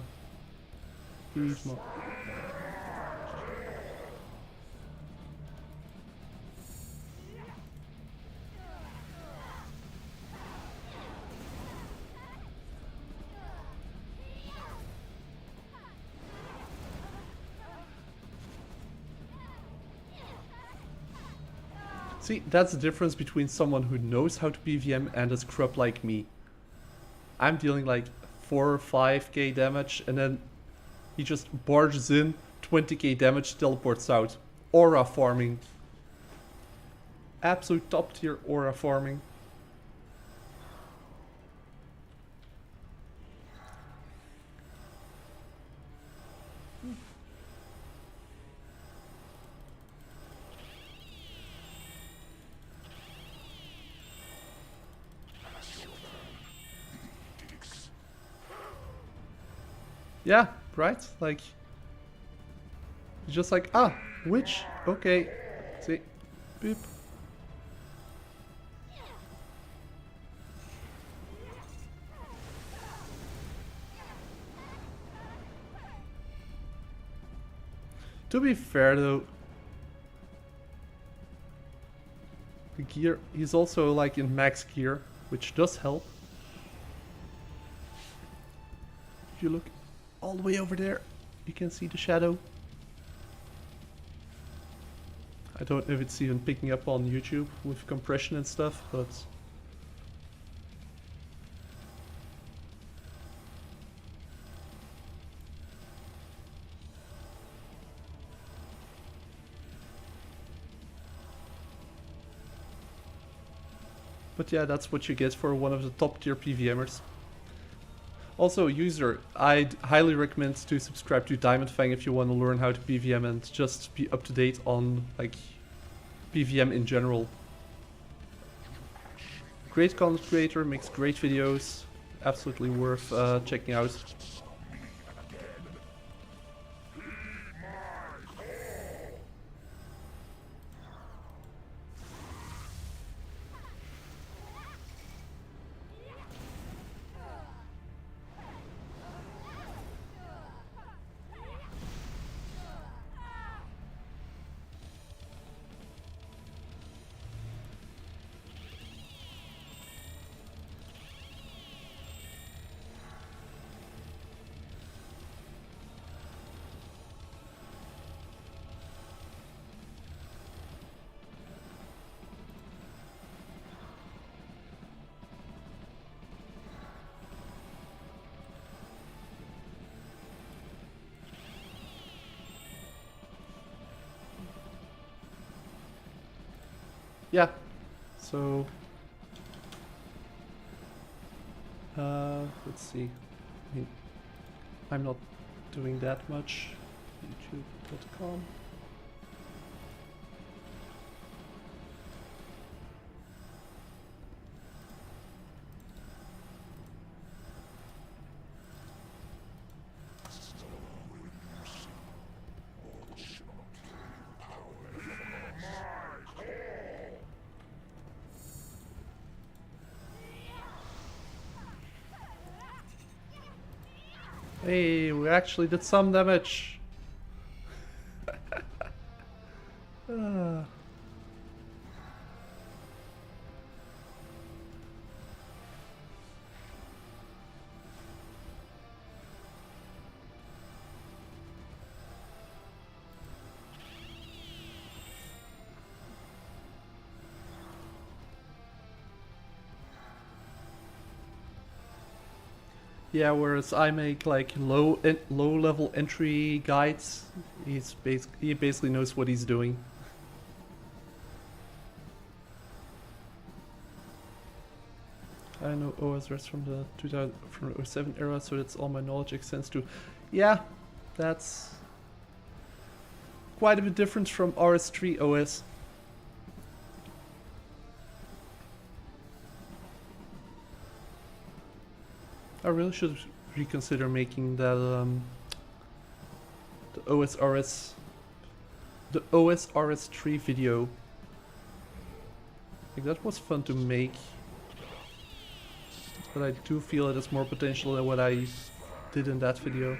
food mo- See, that's the difference between someone who knows how to PvM and a scrub like me. I'm dealing like 4 or 5k damage, and then he just barges in, 20k damage, teleports out. Aura farming. Absolute top tier aura farming. Yeah, right? Like, just like, ah, witch, okay. See, boop. To be fair though, the gear, he's also like in max gear, which does help. If you look all the way over there, you can see the shadow. I don't know if it's even picking up on YouTube with compression and stuff, but... But yeah, that's what you get for one of the top tier PvMers. Also, user, I'd highly recommend to subscribe to Diamond Fang if you want to learn how to PvM and just be up to date on like PvM in general. Great content creator, makes great videos, absolutely worth checking out. Yeah, so let's see. I mean, I'm not doing that much. YouTube.com. Hey, we actually did some damage. Yeah, whereas I make like low level entry guides, he basically knows what he's doing. I know OS rest from the 07 era, so that's all my knowledge extends to. Yeah, that's quite a bit different from RS3 OS. I really should reconsider making that the OS RS3 video. Like, that was fun to make, but I do feel it has more potential than what I did in that video.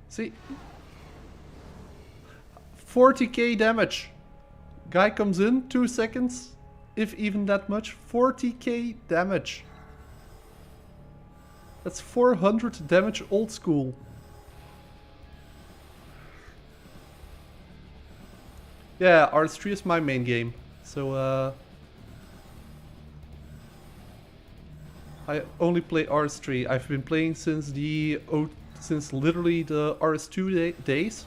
See? 40k damage! Guy comes in, 2 seconds, if even that much, 40k damage. That's 400 damage old school. Yeah, RS3 is my main game, so I only play RS3. I've been playing since literally the RS2 days.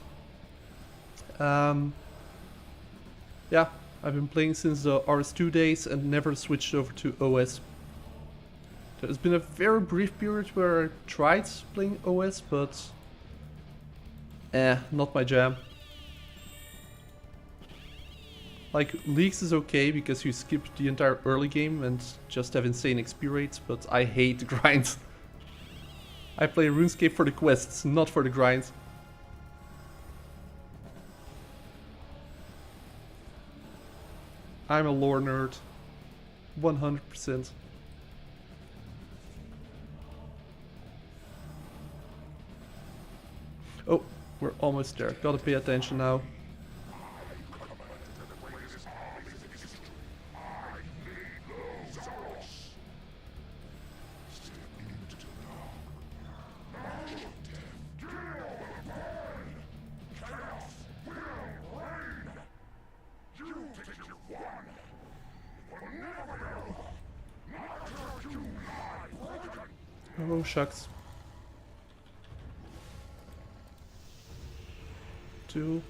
Yeah, I've been playing since the RS2 days and never switched over to OS. There's been a very brief period where I tried playing OS, but not my jam. Like, Leagues is okay because you skip the entire early game and just have insane XP rates, but I hate the grind. I play RuneScape for the quests, not for the grind. I'm a lore nerd. 100%. Oh, we're almost there. Gotta pay attention now. Oh, shucks. 2.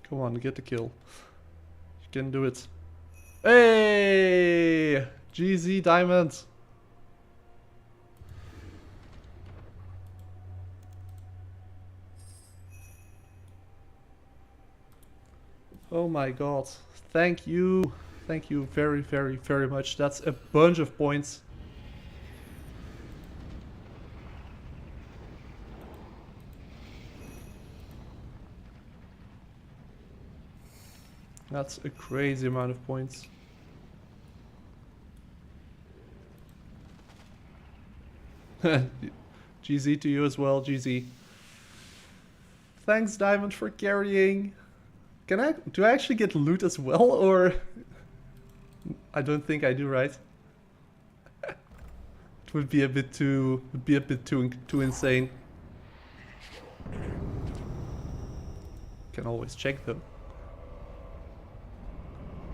Come on, get the kill. You can do it. Hey! GZ Diamond! Oh my god. Thank you. Thank you very, very, very much. That's a bunch of points. That's a crazy amount of points. GZ to you as well, GZ. Thanks, Diamond, for carrying. Do I actually get loot as well, or I don't think I do, right? It would be a bit too too insane. Can always check though.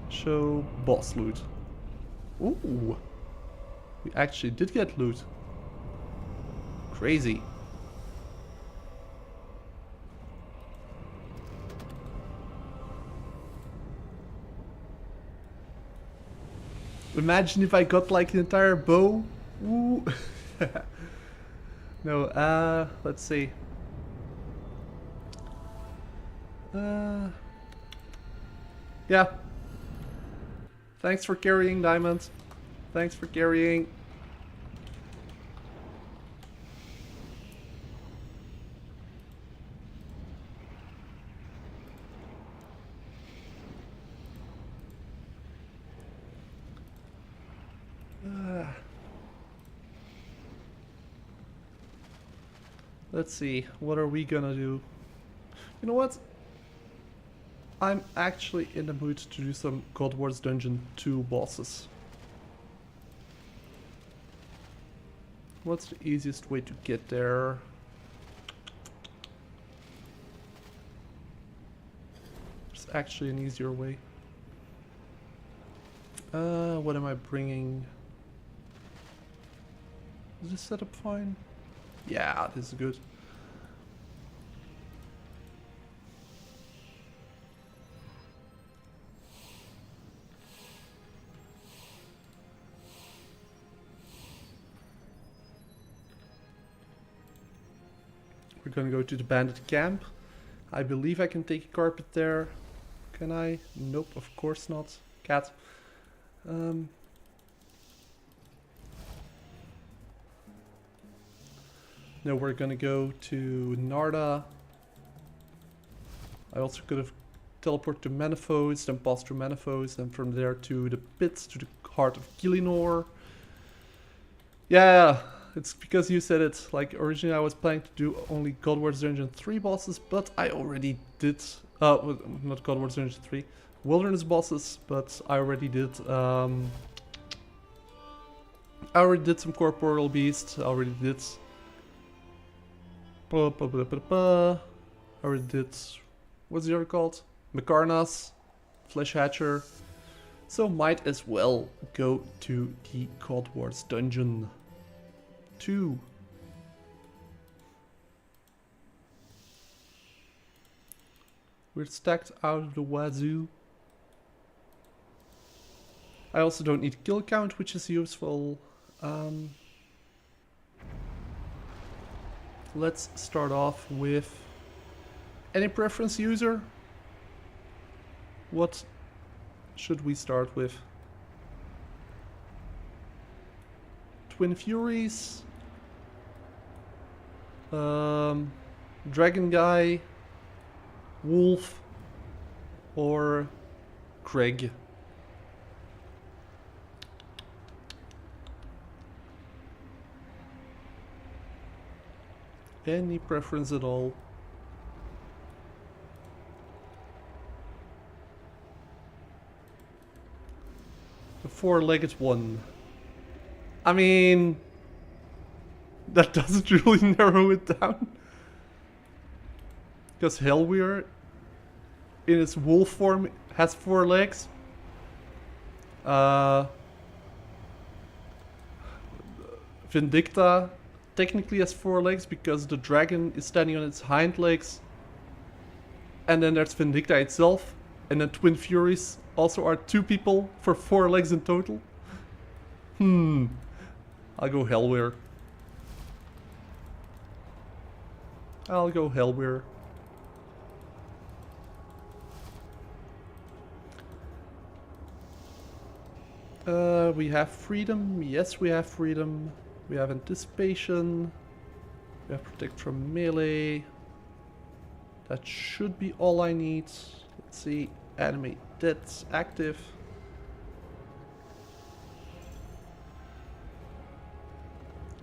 Show boss loot. Ooh, we actually did get loot. Crazy. Imagine if I got like an entire bow. Ooh. No, let's see. Yeah. Thanks for carrying, Diamond. Thanks for carrying. Let's see, what are we gonna do? You know what? I'm actually in the mood to do some God Wars Dungeon 2 bosses. What's the easiest way to get there? There's actually an easier way. What am I bringing? Is this setup fine? Yeah, this is good. We're gonna go to the bandit camp. I believe I can take a carpet there. Can I? Nope, of course not. Cat. No, we're gonna go to Narda. I also could have teleported to Manifoes, then pass through Manifoes, and from there to the pits, to the heart of Gillinor. Yeah, it's because you said it. Like, originally I was planning to do only God Wars Dungeon 3 bosses, but I already did... not God Wars Dungeon 3. Wilderness bosses, but I already did... I already did some Corporeal Beast. I already did... I already did... What's the other called? Macarnas. Flesh Hatcher. So might as well go to the God Wars Dungeon 2. We're stacked out of the wazoo. I also don't need kill count, which is useful. Let's start off with any preference user. What should we start with? Twin Furies, Dragon Guy, Wolf, or Craig. Any preference at all? The four-legged one. I mean, that doesn't really narrow it down. Because Hellweir, in its wolf form, has 4 legs. Vindicta technically has 4 legs because the dragon is standing on its hind legs. And then there's Vindicta itself. And then Twin Furies also are 2 people for 4 legs in total. I'll go Hellweir. I'll go Hellweir. We have freedom. Yes, we have freedom. We have anticipation. We have protect from melee. That should be all I need. Let's see. Animate deaths active.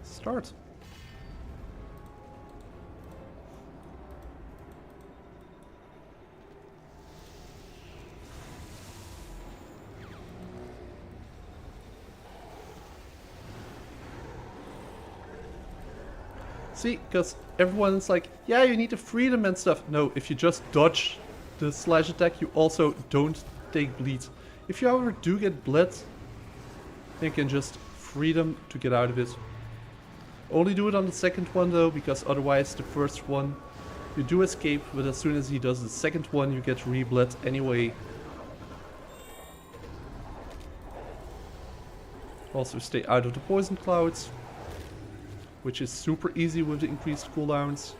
Start. See, because everyone's like, yeah, you need the freedom and stuff. No, if you just dodge the slash attack, you also don't take bleed. If you however do get bled, you can just freedom to get out of it. Only do it on the second one though, because otherwise the first one you do escape, but as soon as he does the second one you get re-bled anyway. Also stay out of the poison clouds, which is super easy with the increased cooldowns.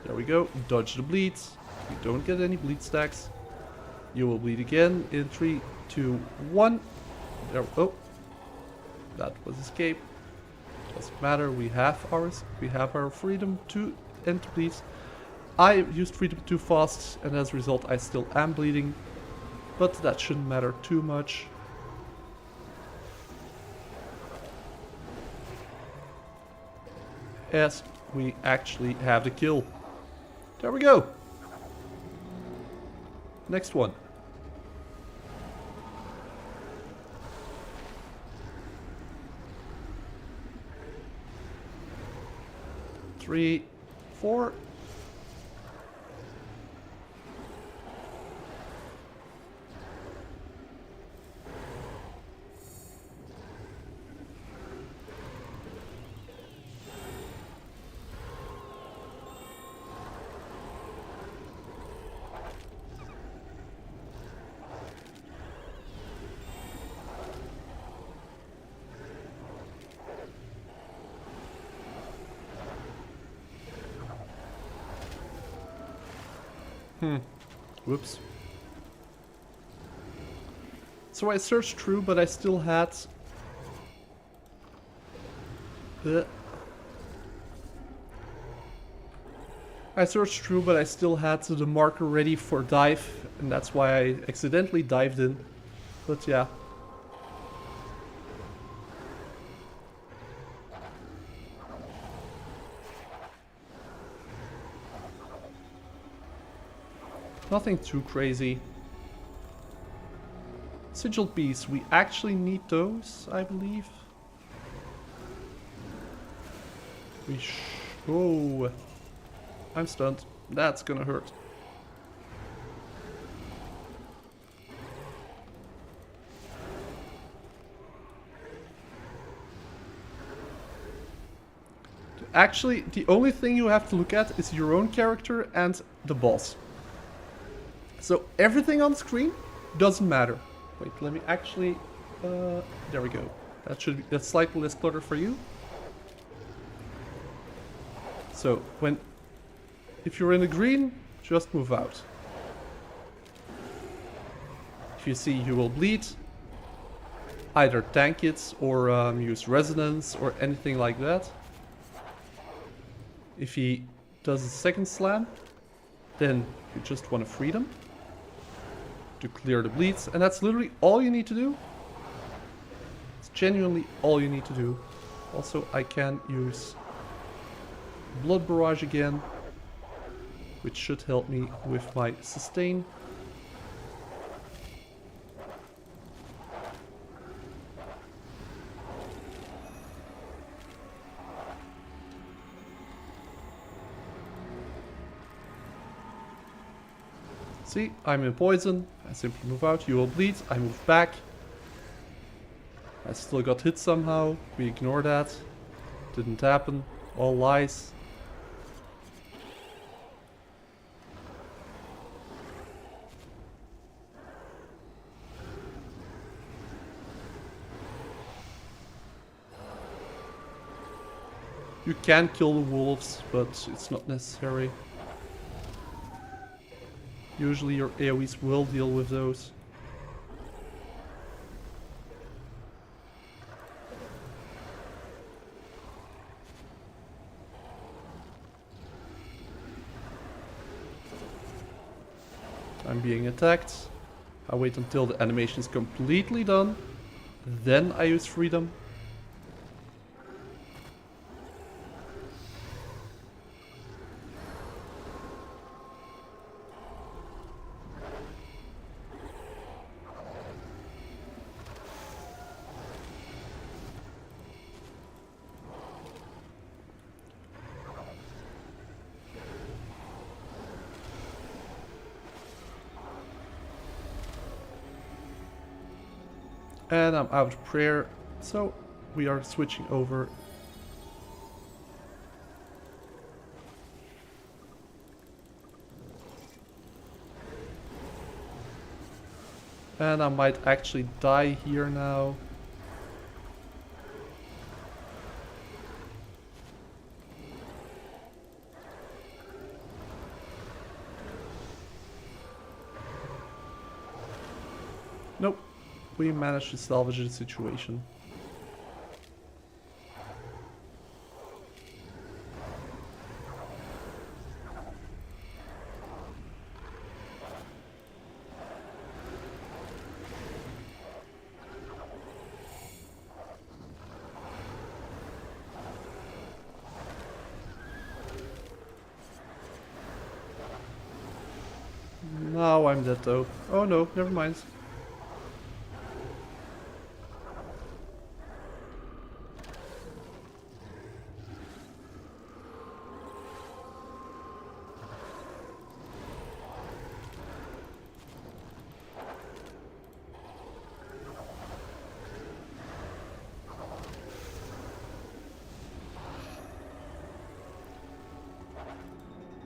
There we go, dodge the bleed. You don't get any bleed stacks. You will bleed again in 3, 2, 1. There, oh, that was escape. Doesn't matter, we have our freedom to end bleed. I used freedom too fast and as a result I still am bleeding, but that shouldn't matter too much. As we actually have the kill. There we go. Next one. Three, 4. Whoops. So I searched through, but I still had... I searched through, but I still had the marker ready for dive, and that's why I accidentally dived in. But yeah. Nothing too crazy. Sigil beasts, we actually need those, I believe. Oh, I'm stunned. That's gonna hurt. Actually, the only thing you have to look at is your own character and the boss. So everything on screen doesn't matter. Wait, let me actually... there we go. That's slightly less clutter for you. So, if you're in the green, just move out. If you see you will bleed, either tank it or use resonance or anything like that. If he does a second slam, then you just want to freedom to clear the bleeds, and that's literally all you need to do. It's genuinely all you need to do. Also, I can use Blood Barrage again, which should help me with my sustain. See, I'm in poison. I simply move out. You will bleed. I move back. I still got hit somehow. We ignore that. Didn't happen. All lies. You can kill the wolves, but it's not necessary. Usually your AoEs will deal with those. I'm being attacked. I wait until the animation is completely done. Then I use freedom. And I'm out of prayer, so we are switching over. And I might actually die here now. Nope. We managed to salvage the situation. Now I'm dead though. Oh no, never mind.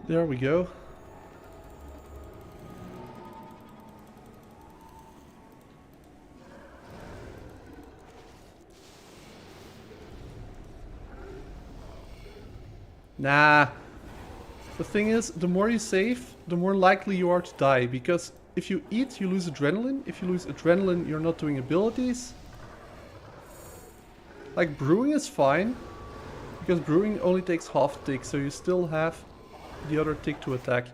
There we go. Nah. The thing is, the more you save, the more likely you are to die. Because if you eat, you lose adrenaline. If you lose adrenaline, you're not doing abilities. Like, brewing is fine. Because brewing only takes half a tick, so you still have the other tick to attack.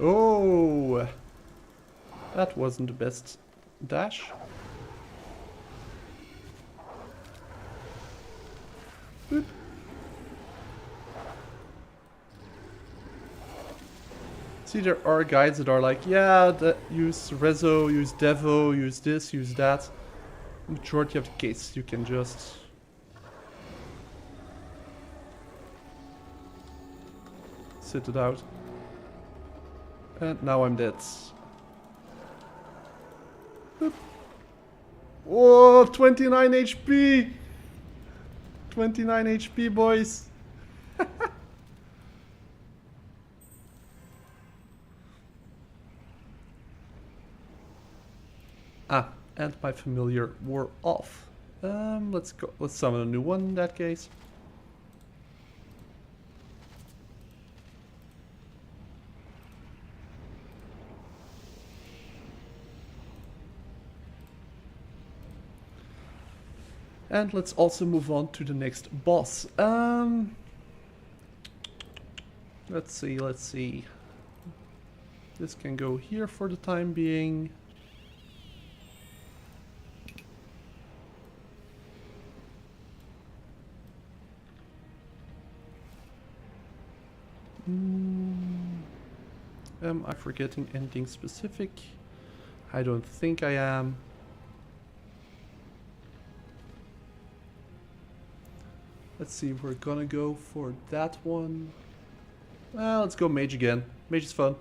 Oh, that wasn't the best dash. Boop. See, there are guides that are like, yeah, use Rezo, use Devo, use this, use that. Majority of the cases you can just sit it out. And now I'm dead. Boop. Whoa, 29 HP! 29 HP, boys! Ah, and my familiar wore off. Let's go. Let's summon a new one in that case. And let's also move on to the next boss. Let's see. This can go here for the time being. Am I forgetting anything specific? I don't think I am. Let's see, we're gonna go for that one. Let's go mage again. Mage is fun.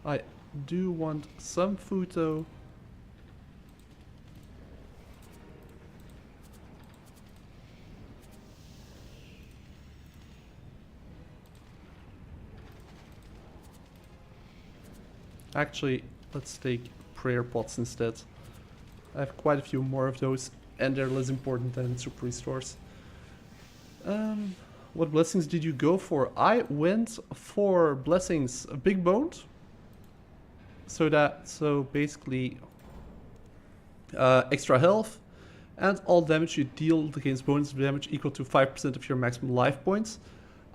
I do want some food though. Actually, let's take prayer pots instead. I have quite a few more of those, and they're less important than super restores. What blessings did you go for? I went for blessings big boned. So basically extra health, and all damage you deal against bonus damage equal to 5% of your maximum life points.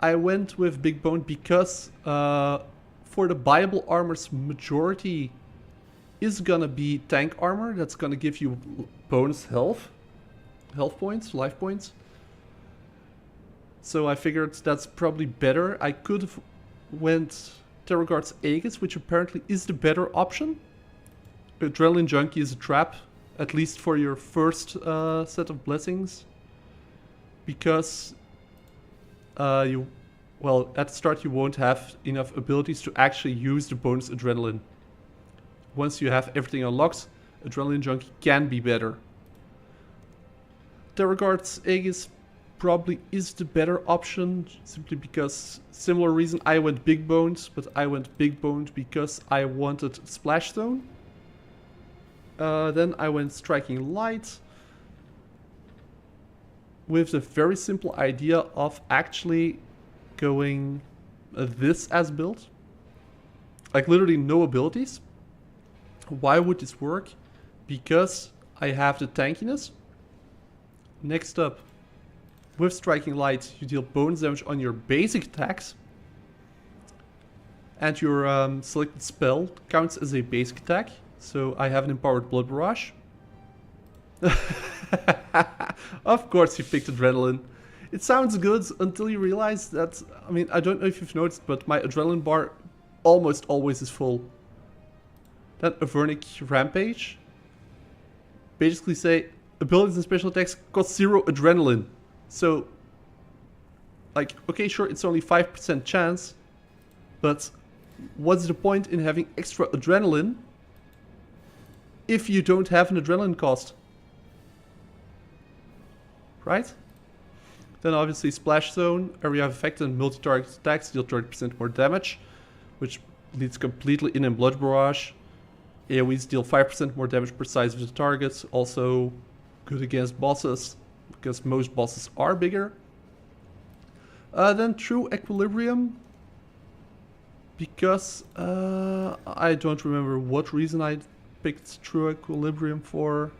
I went with big bone because for the Bible armor's majority is gonna be tank armor. That's gonna give you bonus health points, life points. So I figured that's probably better. I could have went Terrorguard's Aegis, which apparently is the better option. Adrenaline Junkie is a trap, at least for your first set of blessings. Because at the start you won't have enough abilities to actually use the bonus adrenaline. Once you have everything unlocked, Adrenaline Junkie can be better. Terrorguard's Aegis probably is the better option, simply because, similar reason, I went big boned, but I went big boned because I wanted Splash Zone. Then I went Striking Light, with the very simple idea of actually going this as build. Like literally no abilities. Why would this work? Because I have the tankiness. Next up, with Striking Light, you deal bonus damage on your basic attacks. And your selected spell counts as a basic attack. So I have an Empowered Blood Barrage. Of course you picked Adrenaline. It sounds good until you realize that, I mean, I don't know if you've noticed, but my Adrenaline bar almost always is full. Then Avernic Rampage. Basically say, abilities and special attacks cost 0 Adrenaline. So, like, okay, sure, it's only 5% chance, but what's the point in having extra adrenaline if you don't have an adrenaline cost? Right? Then obviously Splash Zone, area of effect and multi-target attacks deal 30% more damage, which leads completely in Blood Barrage. AoEs deal 5% more damage per size of the target, also good against bosses, because most bosses are bigger. Then True Equilibrium, because I don't remember what reason I picked True Equilibrium for.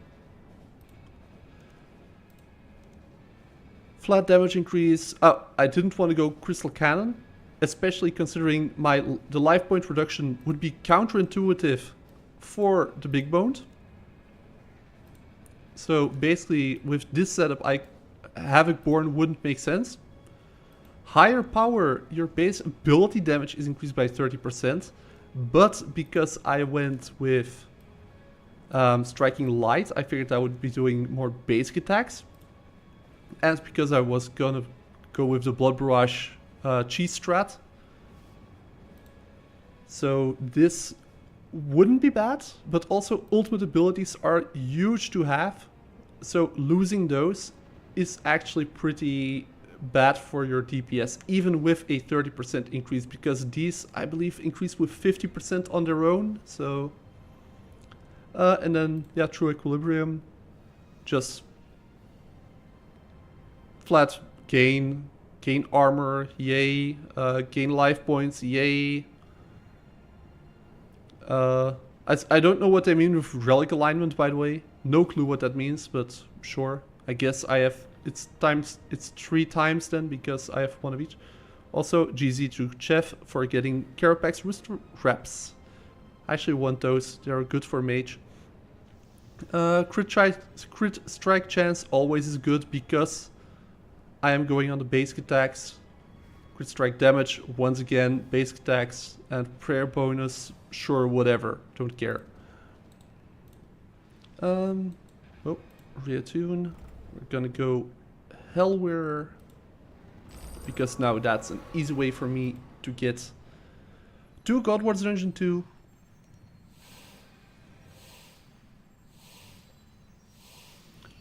Flat damage increase. I didn't want to go Crystal Cannon, especially considering the life point reduction would be counterintuitive for the big boned. So basically, with this setup, Havocborn wouldn't make sense. Higher power, your base ability damage is increased by 30%, but because I went with Striking Light, I figured I would be doing more basic attacks. And because I was gonna go with the Blood Barrage cheese strat. So this wouldn't be bad, but also ultimate abilities are huge to have. So losing those is actually pretty bad for your DPS, even with a 30% increase, because these, I believe, increase with 50% on their own. So, and then, yeah, True Equilibrium, just flat gain armor, yay, gain life points, yay. I don't know what they mean with relic alignment, by the way. No clue what that means, but sure. I guess I have, it's 3 times then, because I have 1 of each. Also, GZ to Chef for getting Carapax wrist wraps. I actually want those, they are good for mage. Crit strike chance always is good, because I am going on the basic attacks. Crit strike damage, once again, basic attacks, and prayer bonus, sure, whatever, don't care. Oh, reattune. We're gonna go Hellwearer, because now that's an easy way for me to get to Godward's Dungeon 2.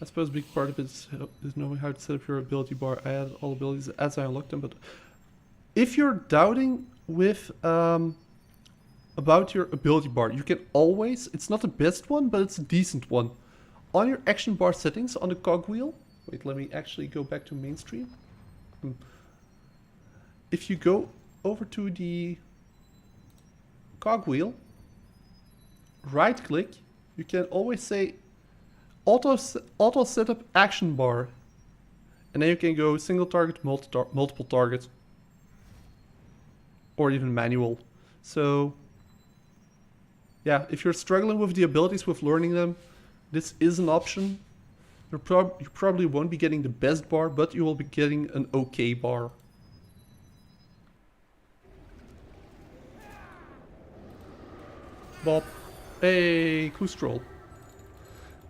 I suppose a big part of it is knowing how to set up your ability bar. I added all abilities as I unlocked them, but if you're doubting with about your ability bar, you can always, it's not the best one, but it's a decent one. On your action bar settings on the cogwheel, wait, let me actually go back to mainstream. If you go over to the cogwheel, right click, you can always say auto setup action bar, and then you can go single target, multiple target, or even manual. So yeah, if you're struggling with the abilities, with learning them, this is an option. You probably won't be getting the best bar, but you will be getting an okay bar. Bob. Hey, clue scroll.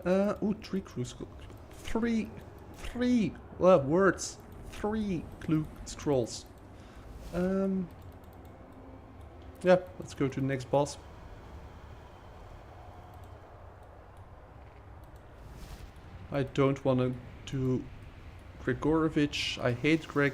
Ooh, 3 clue scroll. Three words. 3 clue scrolls. Yeah, let's go to the next boss. I don't want to do Gregorovich. I hate Greg.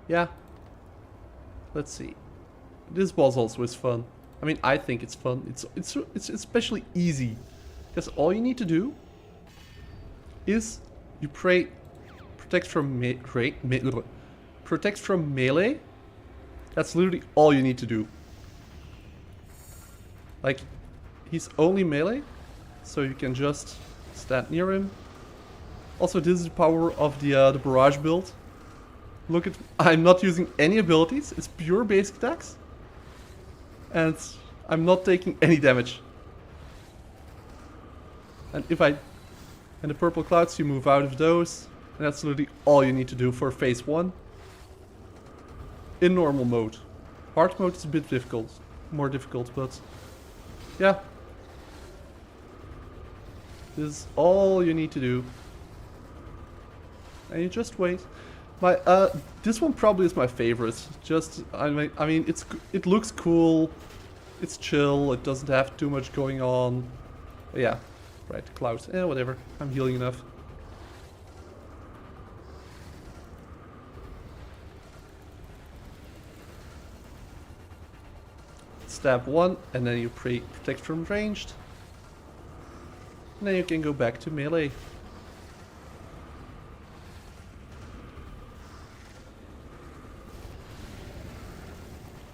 Yeah. Let's see. This boss also is fun. I mean, I think it's fun. It's especially easy, because all you need to do is you protect from melee. That's literally all you need to do. Like, he's only melee, so you can just stand near him. Also, this is the power of the barrage build. Look at, I'm not using any abilities. It's pure basic attacks. And I'm not taking any damage. And and the purple clouds, you move out of those. And that's literally all you need to do for phase 1. In normal mode. Hard mode is a bit difficult. More difficult, but yeah. This is all you need to do. And you just wait. This one probably is my favorite. Just, I mean, it looks cool. It's chill. It doesn't have too much going on. But yeah, right. Clouds. Whatever. I'm healing enough. Stab 1, and then you protect from ranged. And then you can go back to melee.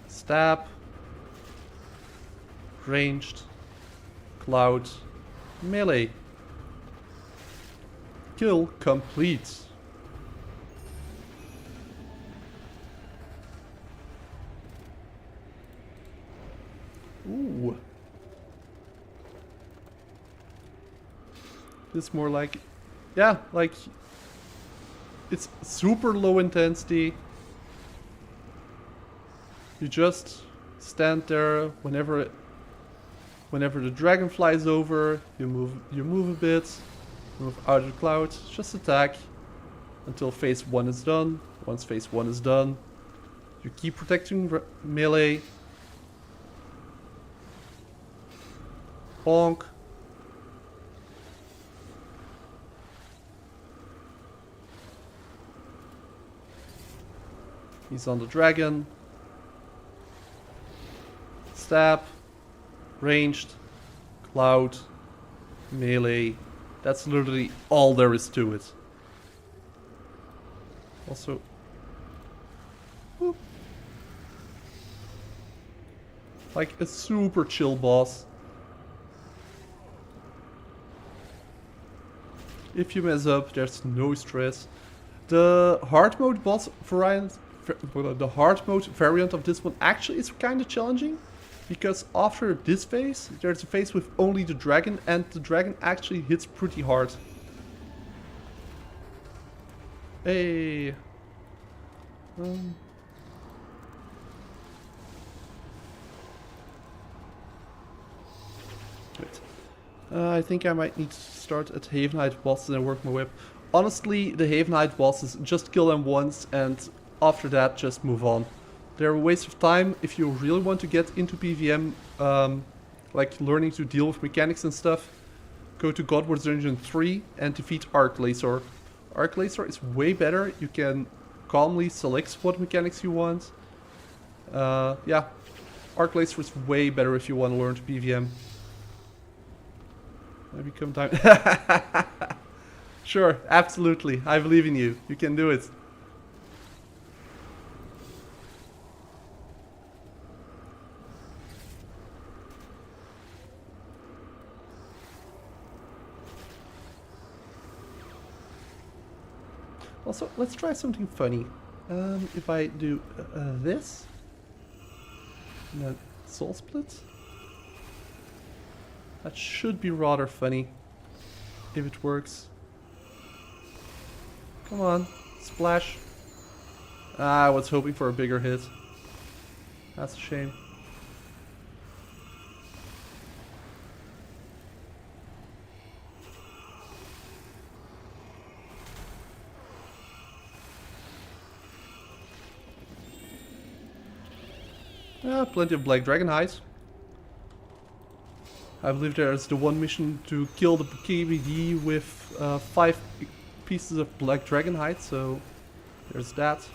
Stab, ranged, cloud, melee. Kill complete. Ooh. This more like, yeah, like it's super low intensity. You just stand there whenever the dragon flies over. You move a bit, move out of the cloud, just attack until phase 1 is done. Once phase 1 is done, you keep protecting melee. Bonk. He's on the dragon. Stab. Ranged. Cloud. Melee. That's literally all there is to it. Also... whoop. Like a super chill boss. If you mess up, there's no stress. The hard mode boss variant, the hard mode variant of this one actually is kind of challenging, because after this phase, there's a phase with only the dragon, and the dragon actually hits pretty hard. Hey. Wait. I think I might need to start at Havenite boss and then work my way up. Honestly, the Havenite bosses, just kill them once and after that just move on. They're a waste of time if you really want to get into PvM, like learning to deal with mechanics and stuff. Go to Godward's Dungeon 3 and defeat Arc Laser. Arc Laser is way better. You can calmly select what mechanics you want. Yeah, Arc Laser is way better if you want to learn to PvM. Maybe come time. Sure, absolutely. I believe in you. You can do it. Also, let's try something funny. If I do this, and then soul split. That should be rather funny, if it works. Come on, splash. Ah, I was hoping for a bigger hit. That's a shame. Plenty of Black Dragon hides. I believe there's the one mission to kill the KBD with 5 pieces of Black Dragon hide, so there's that.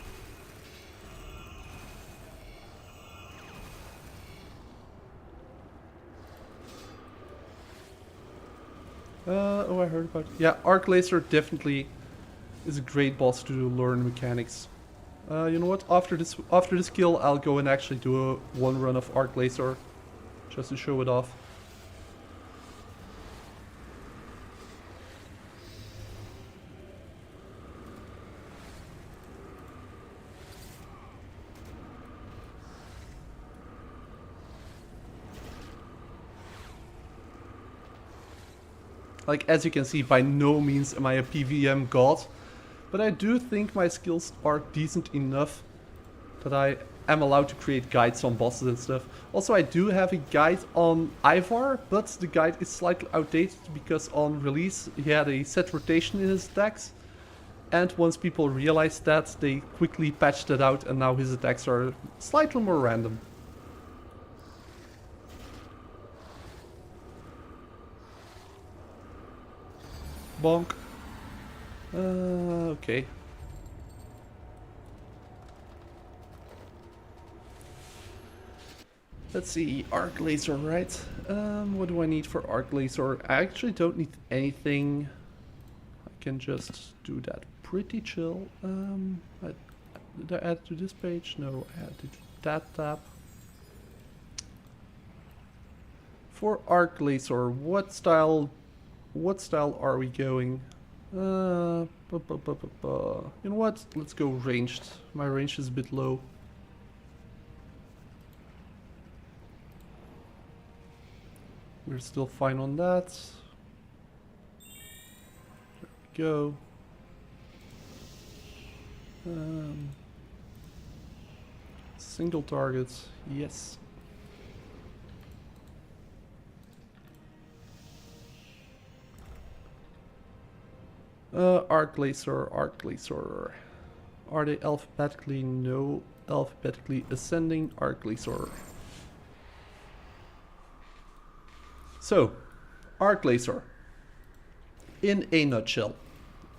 Oh, I heard about it. Yeah, Arc Laser definitely is a great boss to learn mechanics. You know what? After this kill, I'll go and actually do a one run of Arc Laser, just to show it off. Like, as you can see, by no means am I a PvM god, but I do think my skills are decent enough that I am allowed to create guides on bosses and stuff. Also, I do have a guide on Ivar, but the guide is slightly outdated because on release he had a set rotation in his attacks. And once people realized that, they quickly patched it out and now his attacks are slightly more random. Bonk. Okay. Let's see, Arc Laser, right? What do I need for Arc Laser? I actually don't need anything. I can just do that pretty chill. Did I add to this page? No, I added to that tab. For Arc Laser, what style are we going? You know what? Let's go ranged. My range is a bit low. We're still fine on that. go. Single targets, yes. Arc laser, arc laser. Are they alphabetically? No. Alphabetically ascending, arc laser. So, arc laser. In a nutshell,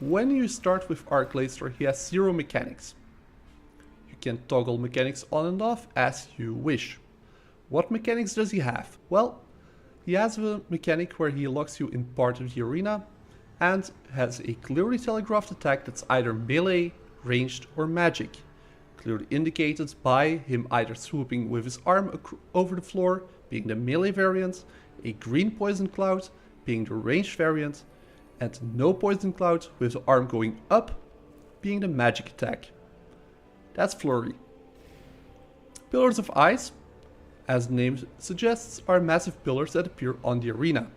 when you start with arc laser, he has 0 mechanics. You can toggle mechanics on and off as you wish. What mechanics does he have? Well, he has a mechanic where he locks you in part of the arena and has a clearly telegraphed attack that's either melee, ranged or magic. Clearly indicated by him either swooping with his arm over the floor, being the melee variant, a green poison cloud, being the ranged variant, and no poison cloud with the arm going up, being the magic attack. That's Flurry. Pillars of Ice, as the name suggests, are massive pillars that appear on the arena.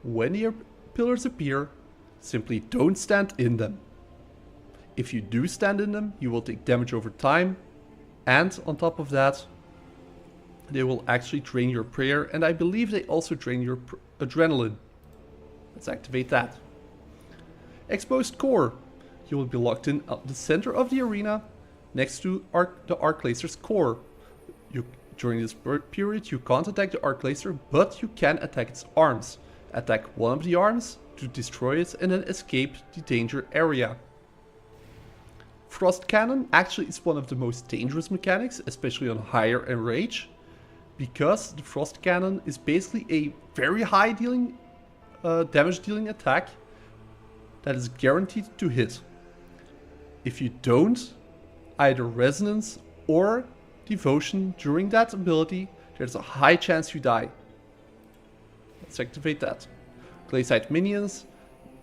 When the pillars appear, simply don't stand in them. If you do stand in them, you will take damage over time, and on top of that, they will actually drain your prayer, and I believe they also drain your adrenaline. Let's activate that. Exposed core. You will be locked in at the center of the arena, next to the arc laser's core. During this period, you can't attack the arc laser, but you can attack its arms. Attack one of the arms to destroy it and then escape the danger area. Frost Cannon actually is one of the most dangerous mechanics, especially on higher enrage, because the Frost Cannon is basically a very high damage dealing attack that is guaranteed to hit. If you don't, either Resonance or Devotion during that ability, there's a high chance you die. Let's activate that. Glayside minions.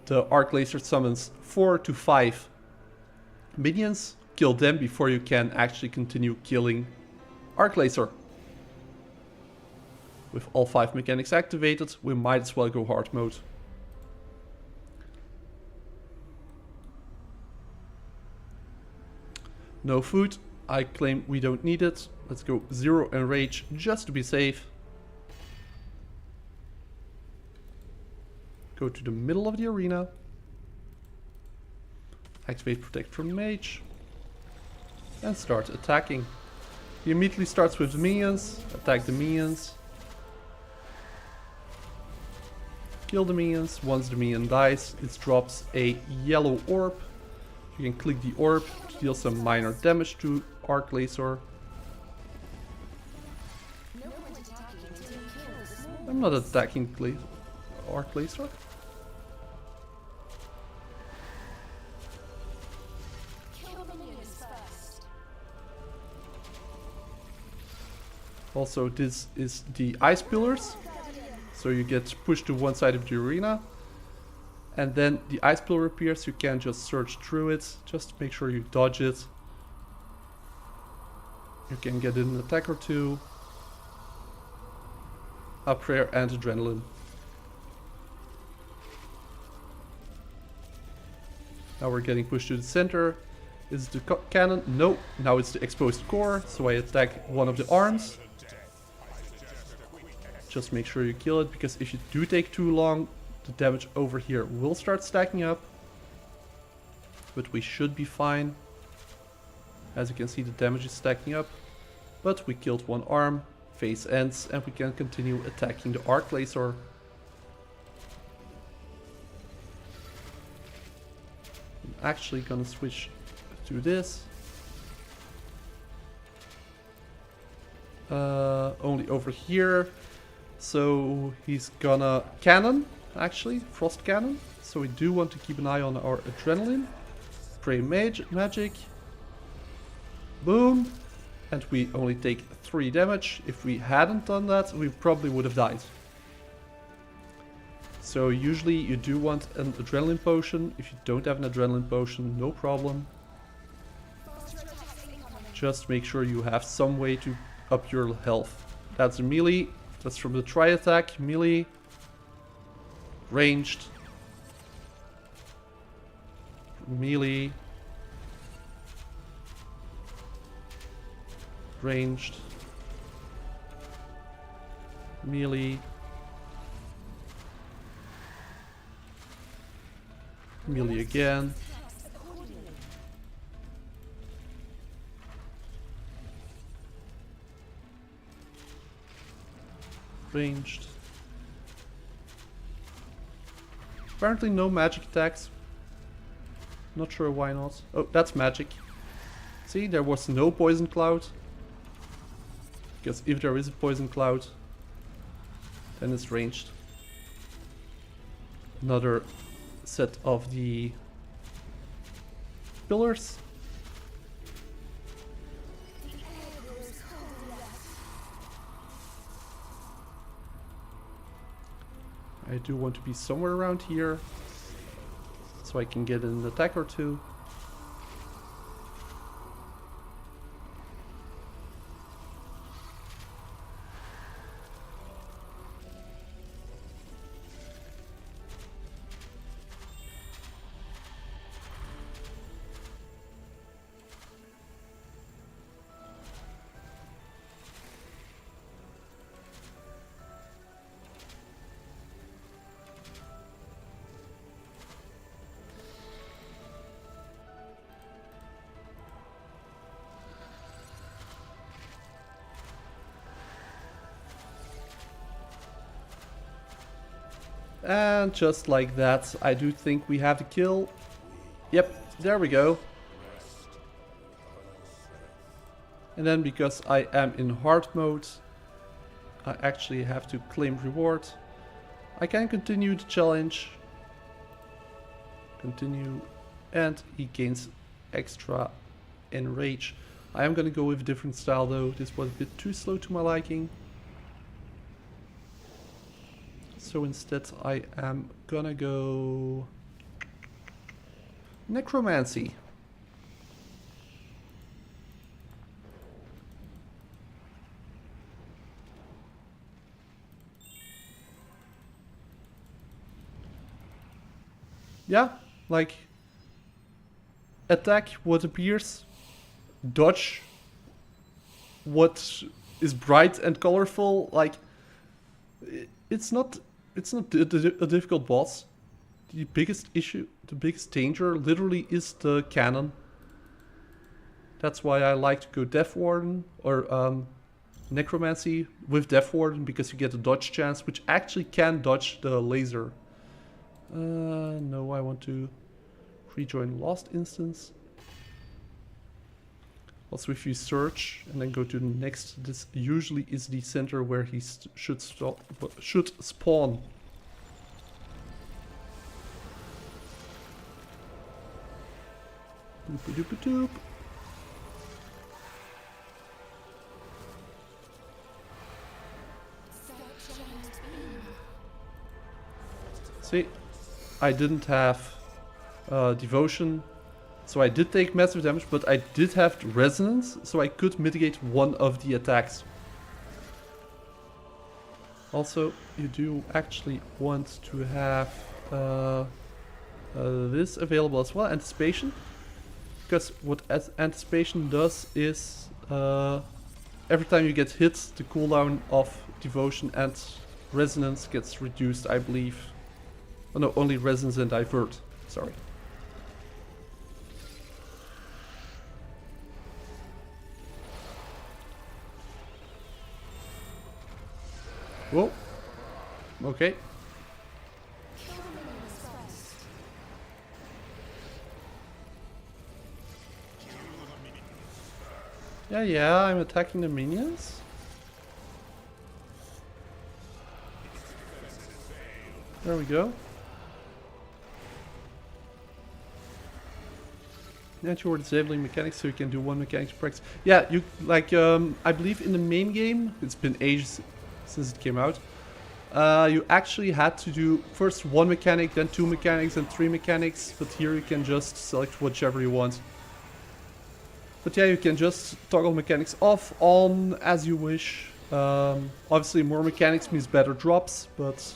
The Arc Laser summons 4 to 5 minions. Kill them before you can actually continue killing Arc Laser. With all 5 mechanics activated, we might as well go hard mode. No food. I claim we don't need it. Let's go 0 enrage just to be safe. Go to the middle of the arena. Activate Protect from Mage. And start attacking. He immediately starts with the minions. Attack the minions. Kill the minions. Once the minion dies, it drops a yellow orb. You can click the orb to deal some minor damage to Arc Laser. I'm not attacking Arc Laser. Also, this is the ice pillars, so you get pushed to one side of the arena, and then the ice pillar appears. You can just surge through it, just make sure you dodge it. You can get an attack or two, a prayer and adrenaline. Now we're getting pushed to the center. Is the cannon? No, now it's the exposed core, so I attack one of the arms. Just make sure you kill it, because if you do take too long, the damage over here will start stacking up. But we should be fine. As you can see, the damage is stacking up. But we killed one arm, phase ends, and we can continue attacking the Arc Laser. I'm actually gonna switch to this. Only over here. So he's gonna cannon, actually, Frost Cannon. So we do want to keep an eye on our adrenaline. Pray magic. Boom. And we only take 3 damage. If we hadn't done that, we probably would have died. So usually you do want an adrenaline potion. If you don't have an adrenaline potion, no problem. Just make sure you have some way to up your health. That's a melee. That's from the tri-attack, melee, ranged, Melee. Ranged. Melee. Melee again. Ranged. Apparently no magic attacks. Not sure why not. Oh, that's magic. See, there was no poison cloud. Because if there is a poison cloud, then it's ranged. Another set of the pillars. I do want to be somewhere around here, so I can get an attack or two. And just like that, I do think we have the kill. Yep, there we go. And then because I am in hard mode, I actually have to claim reward. I can continue the challenge. Continue. And he gains extra enrage. I am gonna go with a different style though. This was a bit too slow to my liking. So instead I am gonna go necromancy. Yeah, like attack what appears, dodge what is bright and colorful. Like it's not a difficult boss. The biggest issue, the biggest danger literally is the cannon. That's why I like to go Death Warden or Necromancy with Death Warden, because you get a dodge chance, which actually can dodge the laser. No, I want to rejoin Lost Instance. Also, if you search and then go to the next, this usually is the center where he should spawn. Doop-a-doop-a-doop. See, I didn't have devotion. So I did take massive damage, but I did have resonance, so I could mitigate one of the attacks. Also, you do actually want to have this available as well, anticipation. Because what anticipation does is, every time you get hit, the cooldown of devotion and resonance gets reduced, I believe. Oh no, only resonance and divert, sorry. Whoa. Okay. Yeah, I'm attacking the minions. There we go. And you are disabling mechanics, so you can do one mechanic to practice. Yeah, you like I believe in the main game, it's been ages since it came out. You actually had to do first one mechanic, then two mechanics, and three mechanics. But here you can just select whichever you want. But yeah, you can just toggle mechanics off, on, as you wish. Obviously more mechanics means better drops, but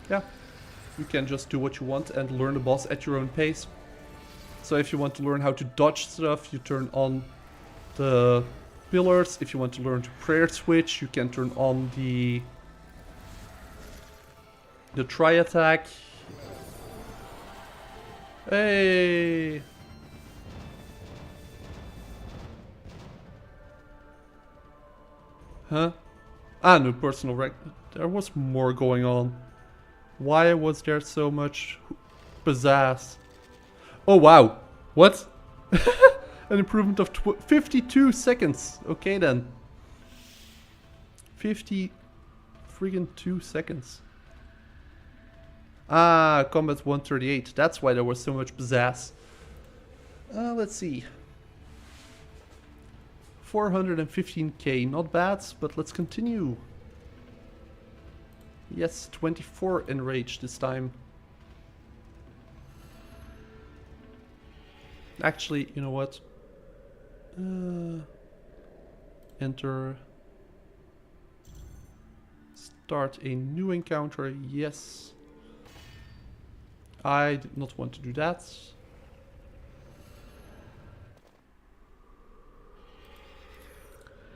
yeah. You can just do what you want and learn the boss at your own pace. So if you want to learn how to dodge stuff, you turn on the pillars. If you want to learn to prayer switch, you can turn on the tri attack. Hey! Huh? Ah, no personal rec. There was more going on. Why was there so much pizzazz? Oh wow! What? An improvement of 52 seconds. Okay then. 50 friggin' 2 seconds. Ah, combat 138. That's why there was so much pizzazz. Let's see. 415k, not bad, but let's continue. Yes, 24 enraged this time. Actually, you know what? Enter. Start a new encounter, yes. I did not want to do that.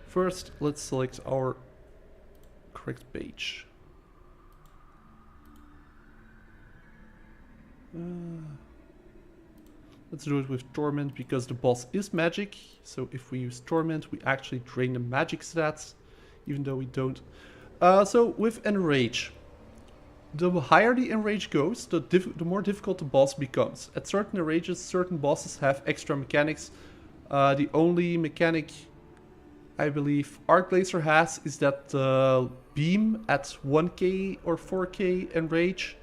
First, let's select our correct page. Let's do it with Torment because the boss is magic. So if we use Torment, we actually drain the magic stats, even though we don't. So with Enrage, the higher the Enrage goes, the more difficult the boss becomes. At certain Enrages, certain bosses have extra mechanics. The only mechanic I believe Arc Laser has is that the beam at 1k or 4k Enrage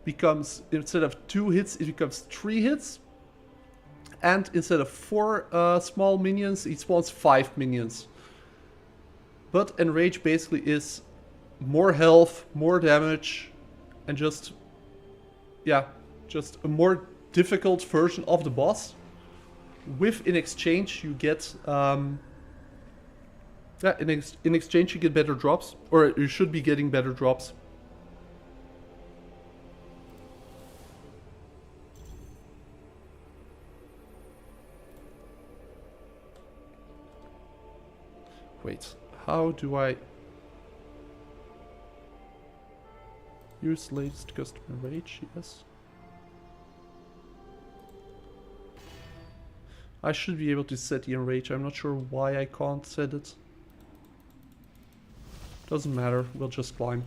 becomes, instead of 2 hits, it becomes 3 hits. And instead of 4 small minions, it spawns 5 minions. But Enrage basically is more health, more damage, and just, yeah, just a more difficult version of the boss. With, in exchange, you get, in exchange you get better drops, or you should be getting better drops. Wait, how do I use latest customer rage? Yes. I should be able to set the enrage. I'm not sure why I can't set it. Doesn't matter, we'll just climb.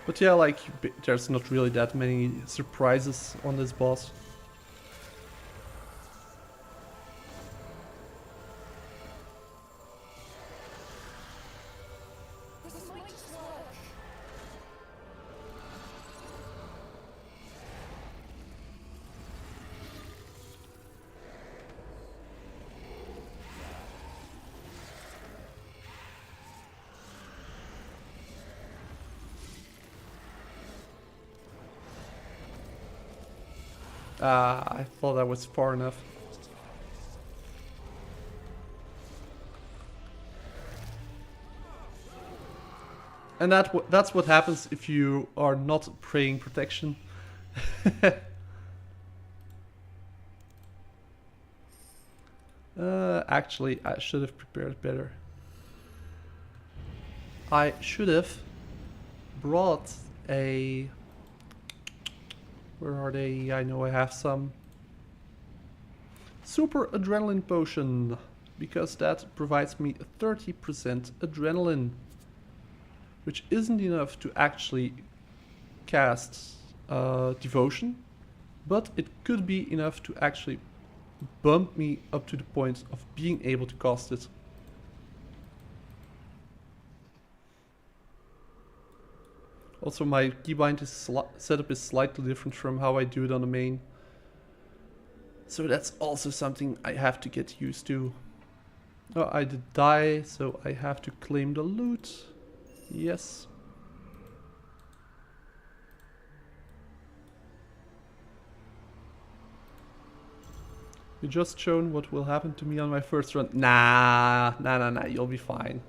But yeah, like, there's not really that many surprises on this boss. I thought that was far enough. And that's what happens if you are not praying protection. Actually, I should have prepared better. I should have brought a... Where are they? I know I have some. Super Adrenaline Potion. Because that provides me 30% adrenaline. Which isn't enough to actually cast Devotion. But it could be enough to actually bump me up to the point of being able to cast it. Also, my keybind setup is slightly different from how I do it on the main. So that's also something I have to get used to. Oh, I did die, so I have to claim the loot. Yes. You just shown what will happen to me on my first run. Nah, you'll be fine.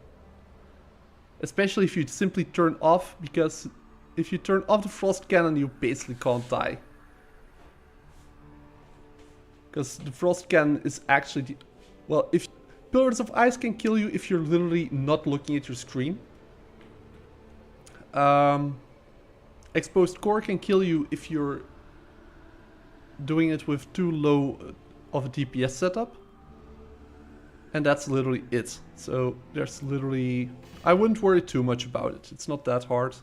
Especially if you simply turn off, because if you turn off the frost cannon, you basically can't die. Because the frost cannon is actually the... Well, if pillars of ice can kill you if you're literally not looking at your screen. Exposed core can kill you if you're doing it with too low of a DPS setup. And that's literally it. So there's literally... I wouldn't worry too much about it. It's not that hard.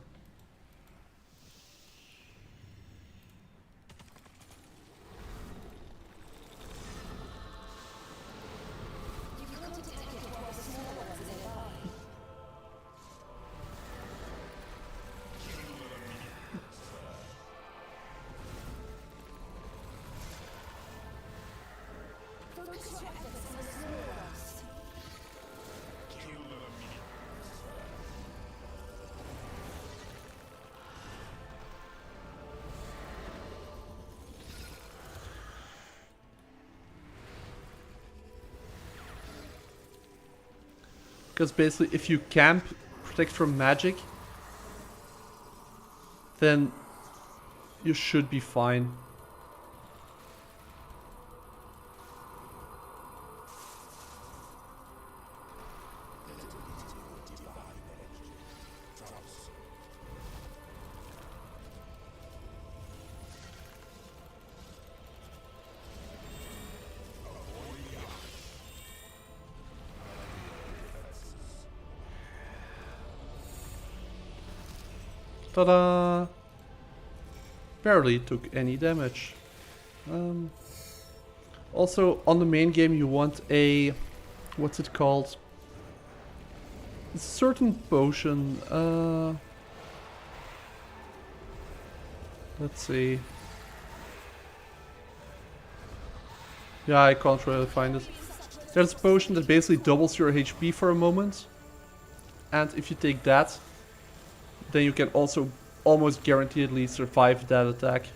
Because basically if you camp, protect from magic, then you should be fine. Ta-da! Barely took any damage. Also, on the main game you want a... What's it called? A certain potion. Let's see. Yeah, I can't really find it. There's a potion that basically doubles your HP for a moment. And if you take that, then you can also almost guaranteedly survive that attack.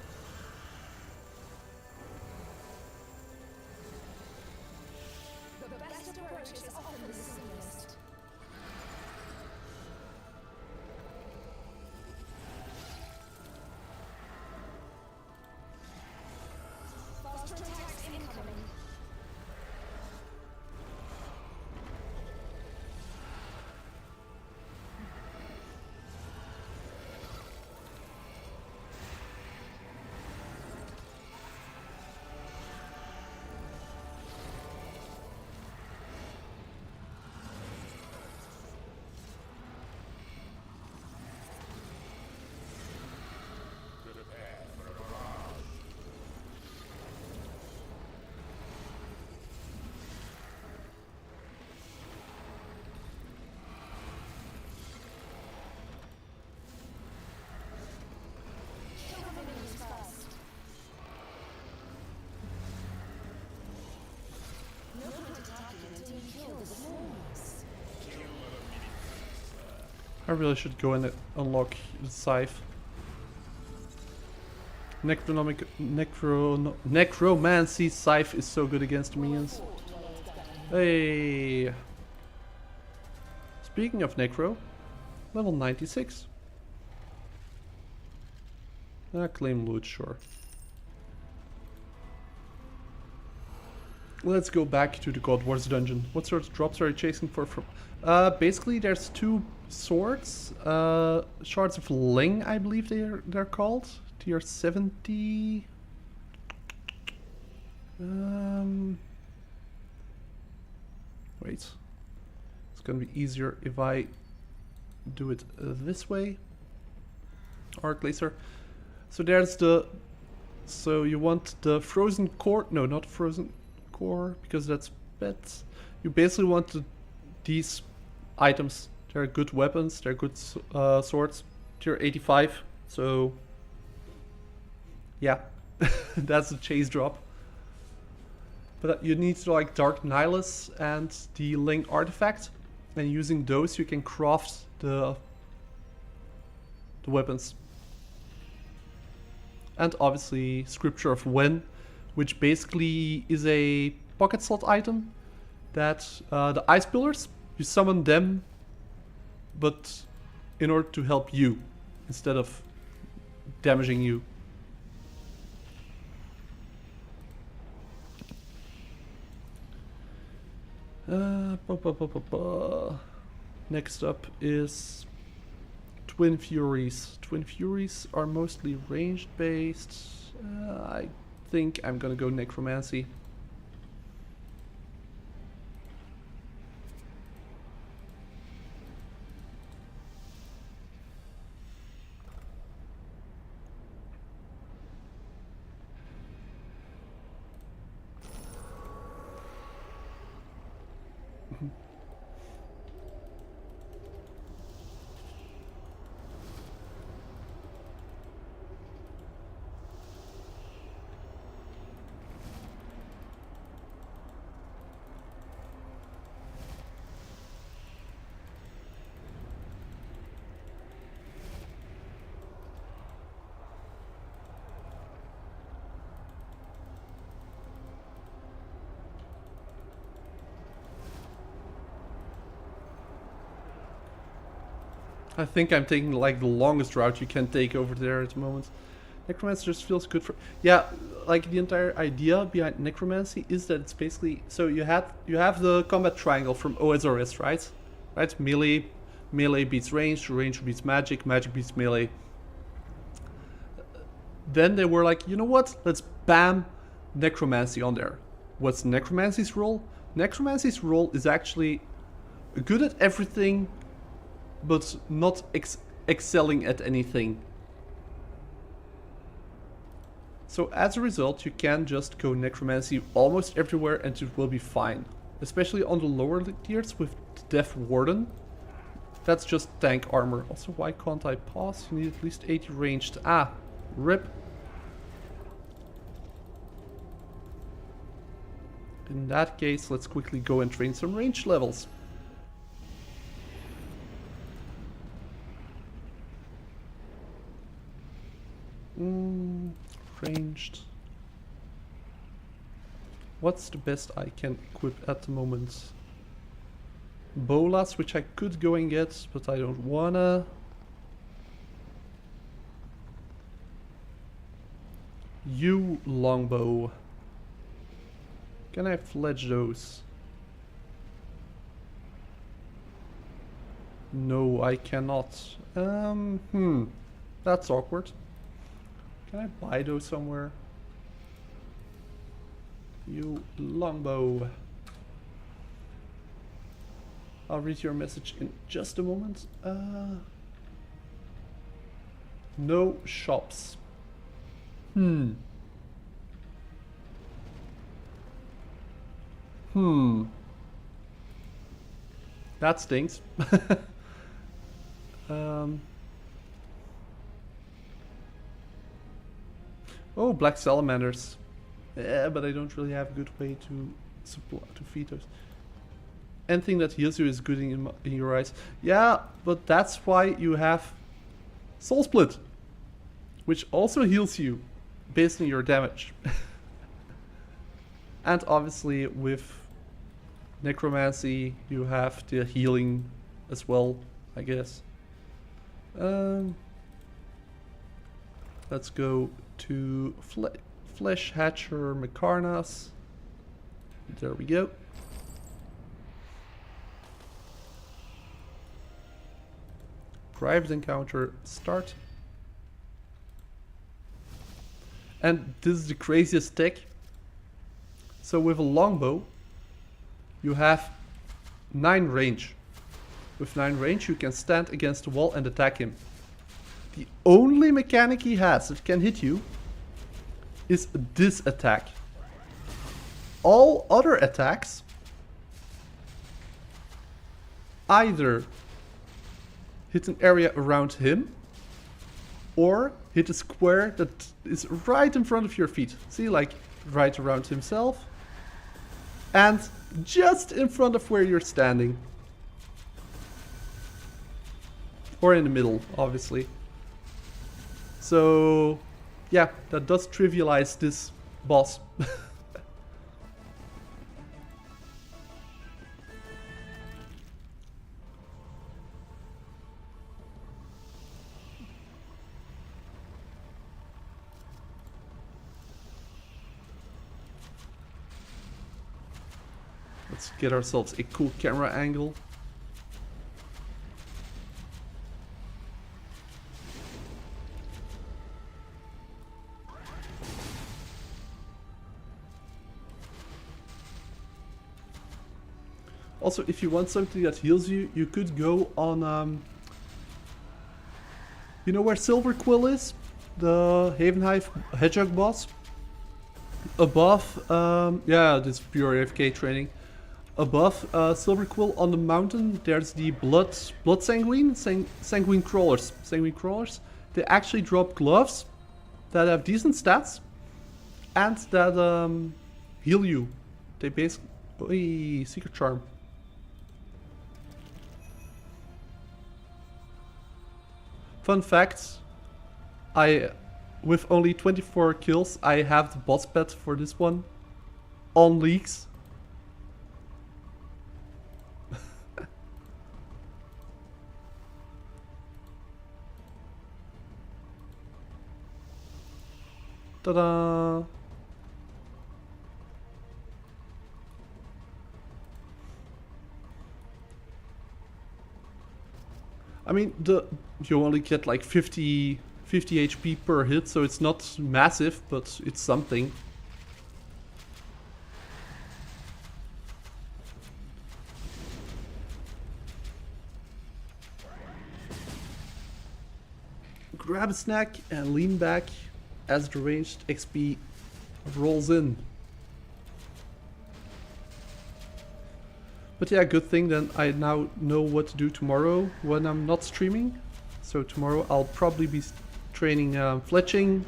I really should go and unlock the scythe. Necromancy scythe is so good against minions. Hey! Speaking of necro, level 96. Claim loot, sure. Let's go back to the God Wars dungeon. What sort of drops are you chasing for? Basically, there's two swords. Shards of Ling, I believe they're called. Tier 70. Wait. It's gonna be easier if I do it this way. Arc laser. So there's the... So you want the frozen core... No, not frozen core, because that's bad. You basically want these items. They're good weapons, they're good swords. Tier 85, so... Yeah, that's a chase drop. But you need to like Dark Nihilus and the Ling artifact. And using those you can craft the weapons. And obviously Scripture of Wen, which basically is a pocket slot item that the ice pillars, you summon them, but in order to help you instead of damaging you. Next up is Twin Furies. Twin Furies are mostly ranged based. I think I'm gonna go Necromancy. I think I'm taking like the longest route you can take over there at the moment. Necromancy just feels good for... Yeah, like the entire idea behind Necromancy is that it's basically... So you have the combat triangle from OSRS, right? Right? Melee beats range beats magic beats melee. Then they were like, you know what? Let's bam Necromancy on there. What's Necromancy's role? Necromancy's role is actually good at everything, but not excelling at anything. So as a result, you can just go Necromancy almost everywhere and it will be fine. Especially on the lower tiers with Death Warden. That's just tank armor. Also, why can't I pause? You need at least 80 ranged. Ah, rip. In that case, let's quickly go and train some range levels. Ranged. What's the best I can equip at the moment? Bolas, which I could go and get, but I don't wanna. You longbow. Can I fledge those? No, I cannot. That's awkward. Can I buy those somewhere? You longbow. I'll read your message in just a moment. No shops. That stinks. Oh, black salamanders. Yeah, but I don't really have a good way to feed those. Anything that heals you is good in your eyes. Yeah, but that's why you have Soul Split, which also heals you based on your damage. And obviously with Necromancy you have the healing as well, I guess. Let's go to Flesh Hatcher Macarnas. There we go. Private encounter start. And this is the craziest tech. So with a longbow, you have 9 range. With 9 range, you can stand against the wall and attack him. The only mechanic he has that can hit you is this attack. All other attacks either hit an area around him or hit a square that is right in front of your feet. See, like right around himself and just in front of where you're standing. Or in the middle, obviously. So yeah, that does trivialize this boss. Let's get ourselves a cool camera angle. Also, if you want something that heals you, you could go on, you know where Silver Quill is? The Havenhive Hedgehog boss? Above, yeah, this is pure AFK training. Above Silver Quill on the mountain, there's the Blood Sanguine Crawlers. Sanguine Crawlers. They actually drop gloves that have decent stats and that heal you. They basically... Secret Charm. Fun fact, with only 24 kills, I have the boss pet for this one on Leagues. Ta-da! I mean, you only get like 50 HP per hit, so it's not massive, but it's something. Grab a snack and lean back as the ranged XP rolls in. But yeah, good thing then I now know what to do tomorrow when I'm not streaming. So tomorrow I'll probably be training fletching,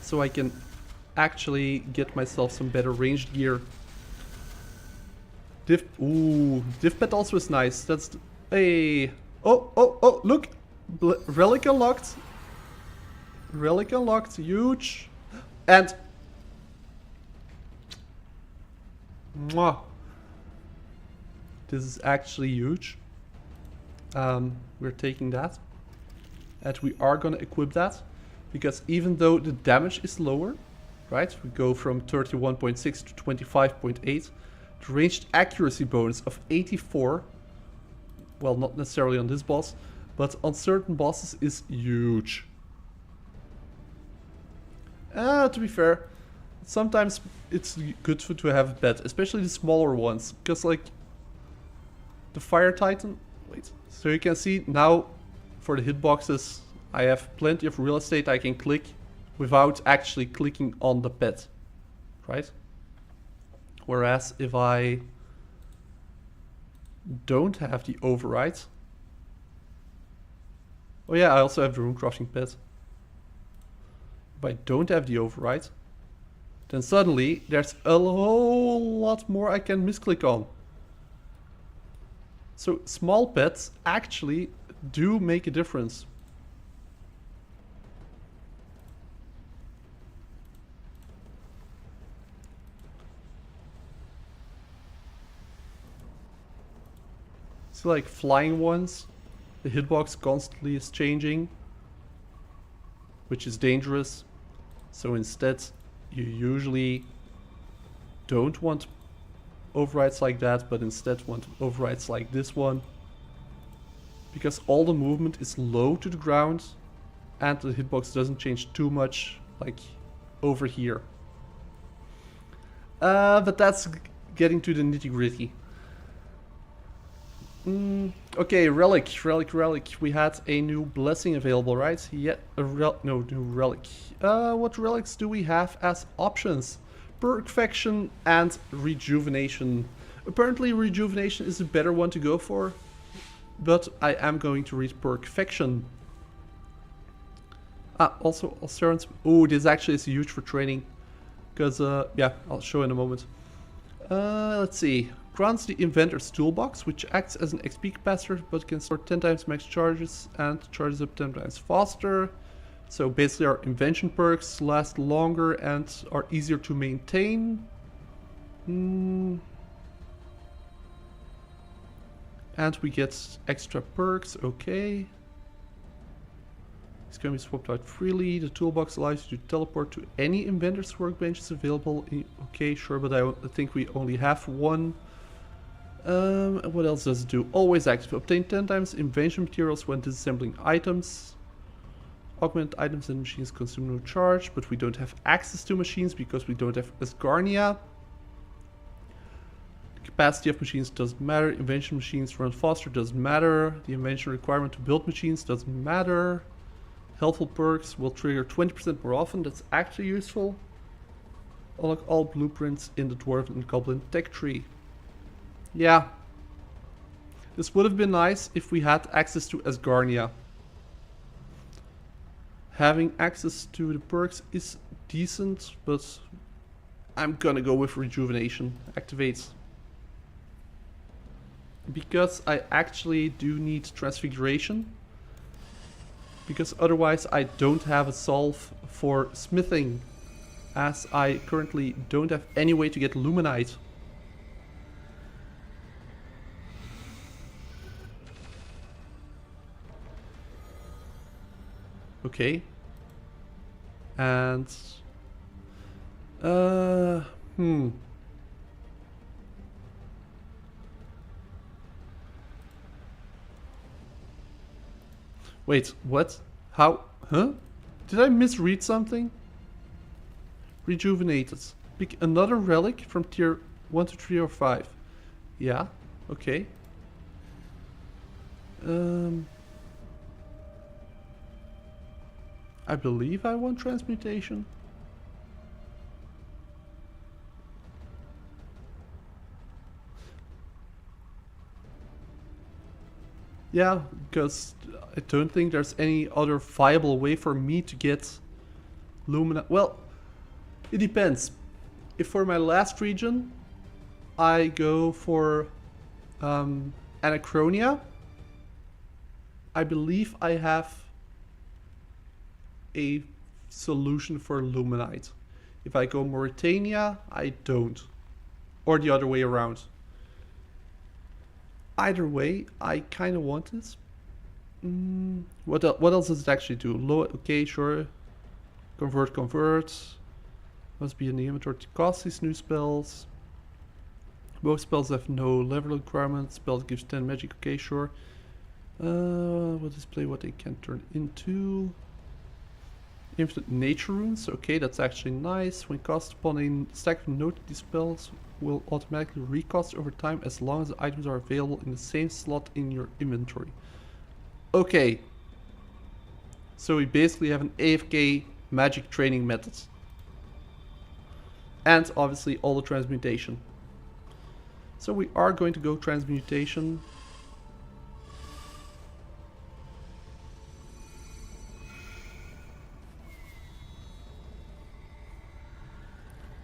so I can actually get myself some better ranged gear. Div pet also is nice. That's hey, oh, look, relic unlocked. Relic unlocked, huge, and mwah. This is actually huge. We're taking that. And we are gonna equip that. Because even though the damage is lower, right? We go from 31.6 to 25.8. The ranged accuracy bonus of 84. Well, not necessarily on this boss, but on certain bosses is huge. To be fair, sometimes it's good to have a pet, especially the smaller ones. Because like the Fire Titan, wait, so you can see now for the hitboxes I have plenty of real estate I can click without actually clicking on the pet, right? Whereas if I don't have the override, oh yeah, I also have the runecrafting pet. If I don't have the override, then suddenly there's a whole lot more I can misclick on. So small pets actually do make a difference. See, like flying ones, the hitbox constantly is changing, which is dangerous. So instead, you usually don't want overrides like that, but instead want overrides like this one. Because all the movement is low to the ground and the hitbox doesn't change too much like over here. But that's getting to the nitty gritty. Okay, relic. We had a new blessing available, right? Yeah, new relic. What relics do we have as options? Perfection and rejuvenation. Apparently rejuvenation is a better one to go for, but I am going to read perfection. Also assurance. Oh, this actually is huge for training, because yeah, I'll show in a moment. Let's see. Grants the inventor's toolbox, which acts as an XP capacitor but can store 10 times max charges and charges up 10 times faster. So basically our invention perks last longer and are easier to maintain. And we get extra perks, okay. It's going to be swapped out freely. The toolbox allows you to teleport to any inventor's workbenches available. Okay, sure, but I think we only have one. What else does it do? Always active. Obtain 10 times invention materials when disassembling items. Augment items and machines consume no charge, but we don't have access to machines because we don't have Asgarnia. Capacity of machines doesn't matter. Invention machines run faster doesn't matter. The invention requirement to build machines doesn't matter. Helpful perks will trigger 20% more often. That's actually useful. Unlock all blueprints in the Dwarven and Goblin tech tree. Yeah. This would have been nice if we had access to Asgarnia. Having access to the perks is decent, but I'm gonna go with Rejuvenation. Activates. Because I actually do need Transfiguration. Because otherwise I don't have a solve for smithing, as I currently don't have any way to get Luminite. Okay. And Wait, what? How? Huh? Did I misread something? Rejuvenated. Pick another relic from tier 1 to 3 or 5. Yeah, okay. I believe I want transmutation. Yeah, because I don't think there's any other viable way for me to get Lumina. Well, it depends. If for my last region I go for Anachronia, I believe I have a solution for Luminite. If I go Mauritania, I don't. Or the other way around. Either way, I kind of want this. What else does it actually do? Okay, sure. Convert. Must be in the inventory to cast these new spells. Both spells have no level requirement. Spell gives 10 magic. Okay, sure. Will display what they can turn into. Infinite nature runes. Okay, that's actually nice. When cast upon a stack of noted, these spells will automatically recast over time as long as the items are available in the same slot in your inventory. Okay. So we basically have an AFK magic training method. And obviously all the transmutation. So we are going to go transmutation.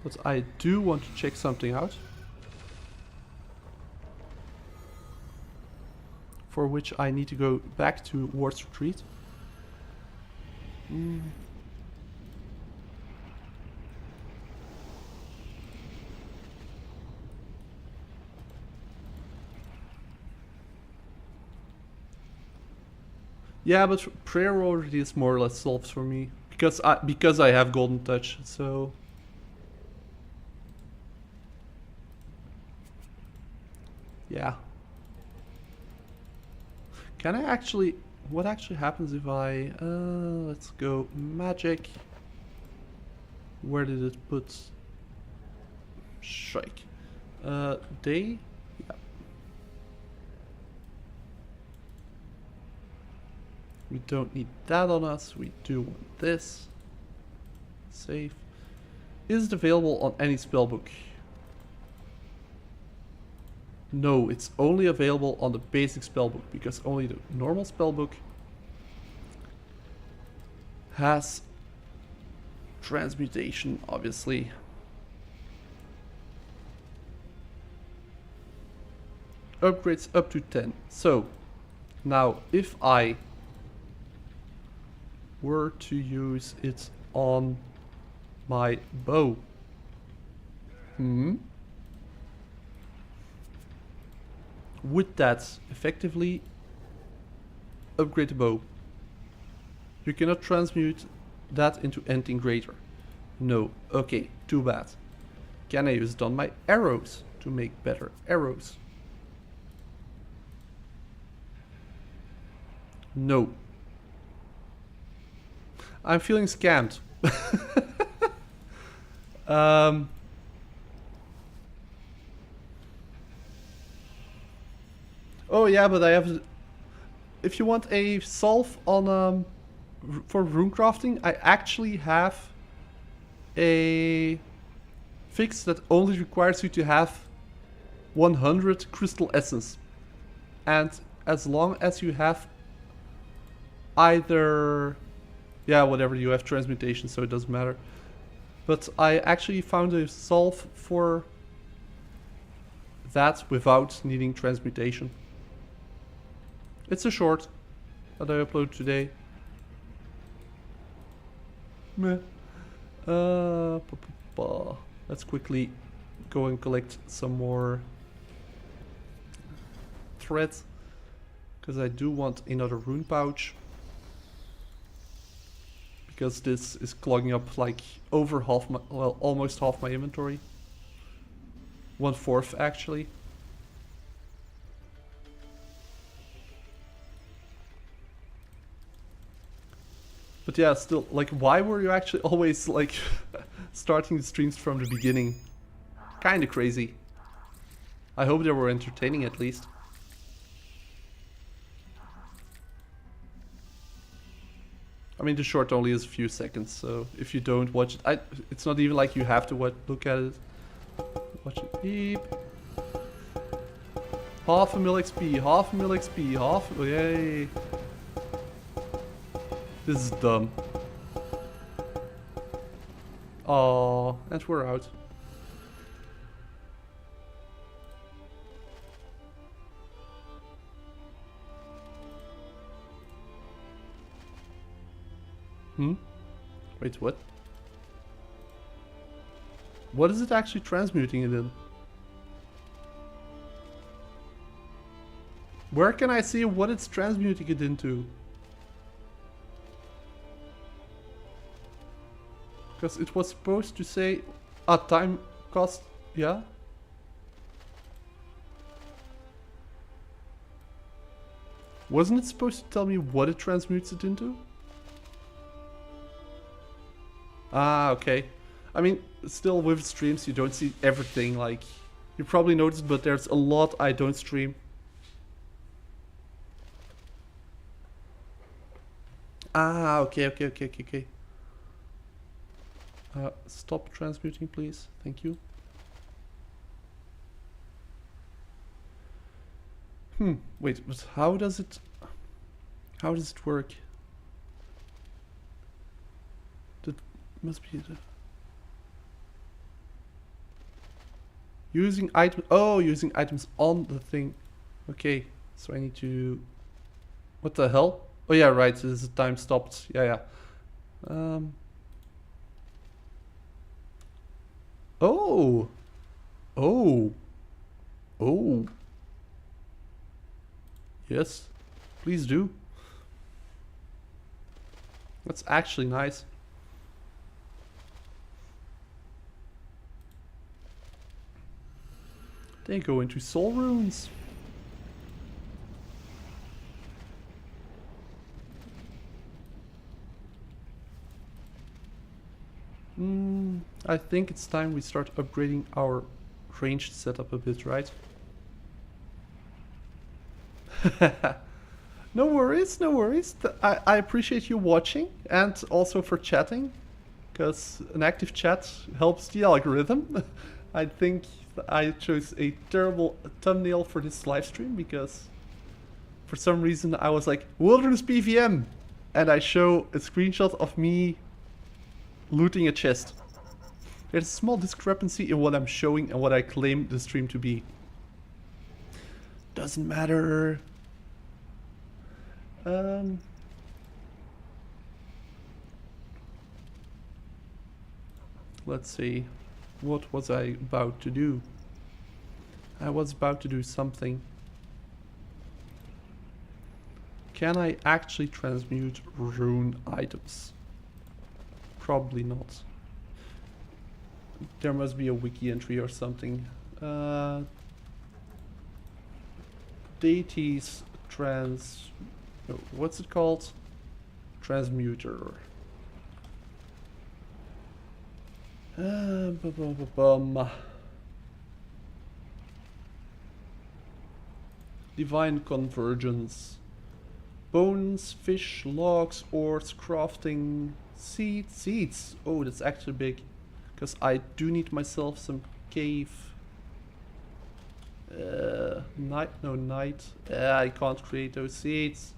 But I do want to check something out. For which I need to go back to Ward's Retreat. Yeah, but prayer already is more or less solved for me. Because I have Golden Touch, so... Yeah. Can I actually... What actually happens if I... let's go magic. Where did it put... Strike. Day? Yeah. We don't need that on us. We do want this. Save. Is it available on any spellbook? No, it's only available on the basic spellbook because only the normal spellbook has transmutation, obviously. Upgrades up to 10. So, now if I were to use it on my bow. Would that effectively upgrade the bow? You cannot transmute that into anything greater. No. Okay, too bad. Can I use it on my arrows to make better arrows? No. I'm feeling scammed. Oh yeah, but I have... If you want a solve on for rune crafting, I actually have a fix that only requires you to have 100 crystal essence. And as long as you have either... Yeah, whatever, you have transmutation, so it doesn't matter. But I actually found a solve for that without needing transmutation. It's a short that I uploaded today. Meh. Let's quickly go and collect some more threads, because I do want another rune pouch. Because this is clogging up like over half my, well, almost half my inventory. 1/4 actually. But yeah, still, like, why were you actually always, like, starting the streams from the beginning? Kinda crazy. I hope they were entertaining at least. I mean, the short only is a few seconds, so if you don't watch it, it's not even like you have to look at it. Watch it. Beep. Half a mil XP, half a mil XP, yay. This is dumb. Oh, and we're out. Wait, what? What is it actually transmuting it in? Where can I see what it's transmuting it into? Because it was supposed to say a time cost, yeah? Wasn't it supposed to tell me what it transmutes it into? Ah, okay. I mean, still with streams you don't see everything, like, you probably noticed, but there's a lot I don't stream. Ah, okay. Stop transmuting, please. Thank you. Wait, but how does it work? That must be the... Using items on the thing. Okay, so I need to... What the hell? Oh yeah, right, so this is time stopped. Yeah. Oh! Yes, please do. That's actually nice. They go into soul runes. I think it's time we start upgrading our ranged setup a bit, right? No worries. I appreciate you watching and also for chatting, because an active chat helps the algorithm. I think I chose a terrible thumbnail for this live stream because for some reason I was like, Wilderness PvM, and I show a screenshot of me looting a chest. There's a small discrepancy in what I'm showing and what I claim the stream to be. Doesn't matter. Let's see. What was I about to do? I was about to do something. Can I actually transmute rune items? Probably not. There must be a wiki entry or something. Deities what's it called? Transmuter. Divine convergence. Bones, fish, logs, ores, crafting, seeds. Oh, that's actually big. Because I do need myself some cave. Night. I can't create those seeds.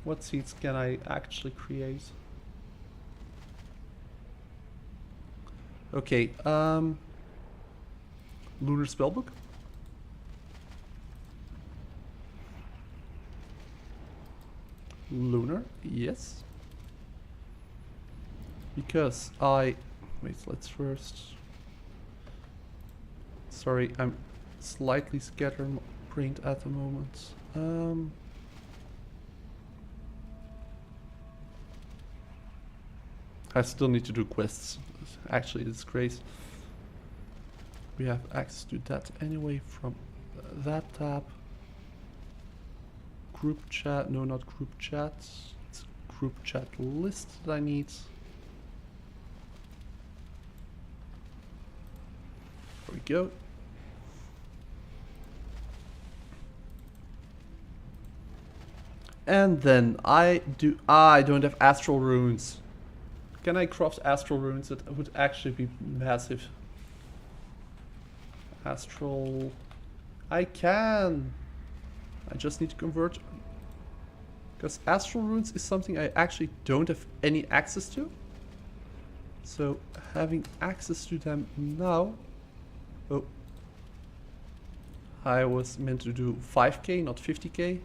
What seeds can I actually create? Okay, Lunar Spellbook. Lunar, yes. Because wait, let's first... Sorry, I'm slightly scatterbrained at the moment. I still need to do quests. Actually, it's great. We have access to that anyway from that tab. Group chat, no, not group chat. It's group chat list that I need. There we go. And then I don't have astral runes. Can I craft astral runes? That would actually be massive. Astral... I can! I just need to convert... Because astral runes is something I actually don't have any access to. So having access to them now... Oh. I was meant to do 5k, not 50k.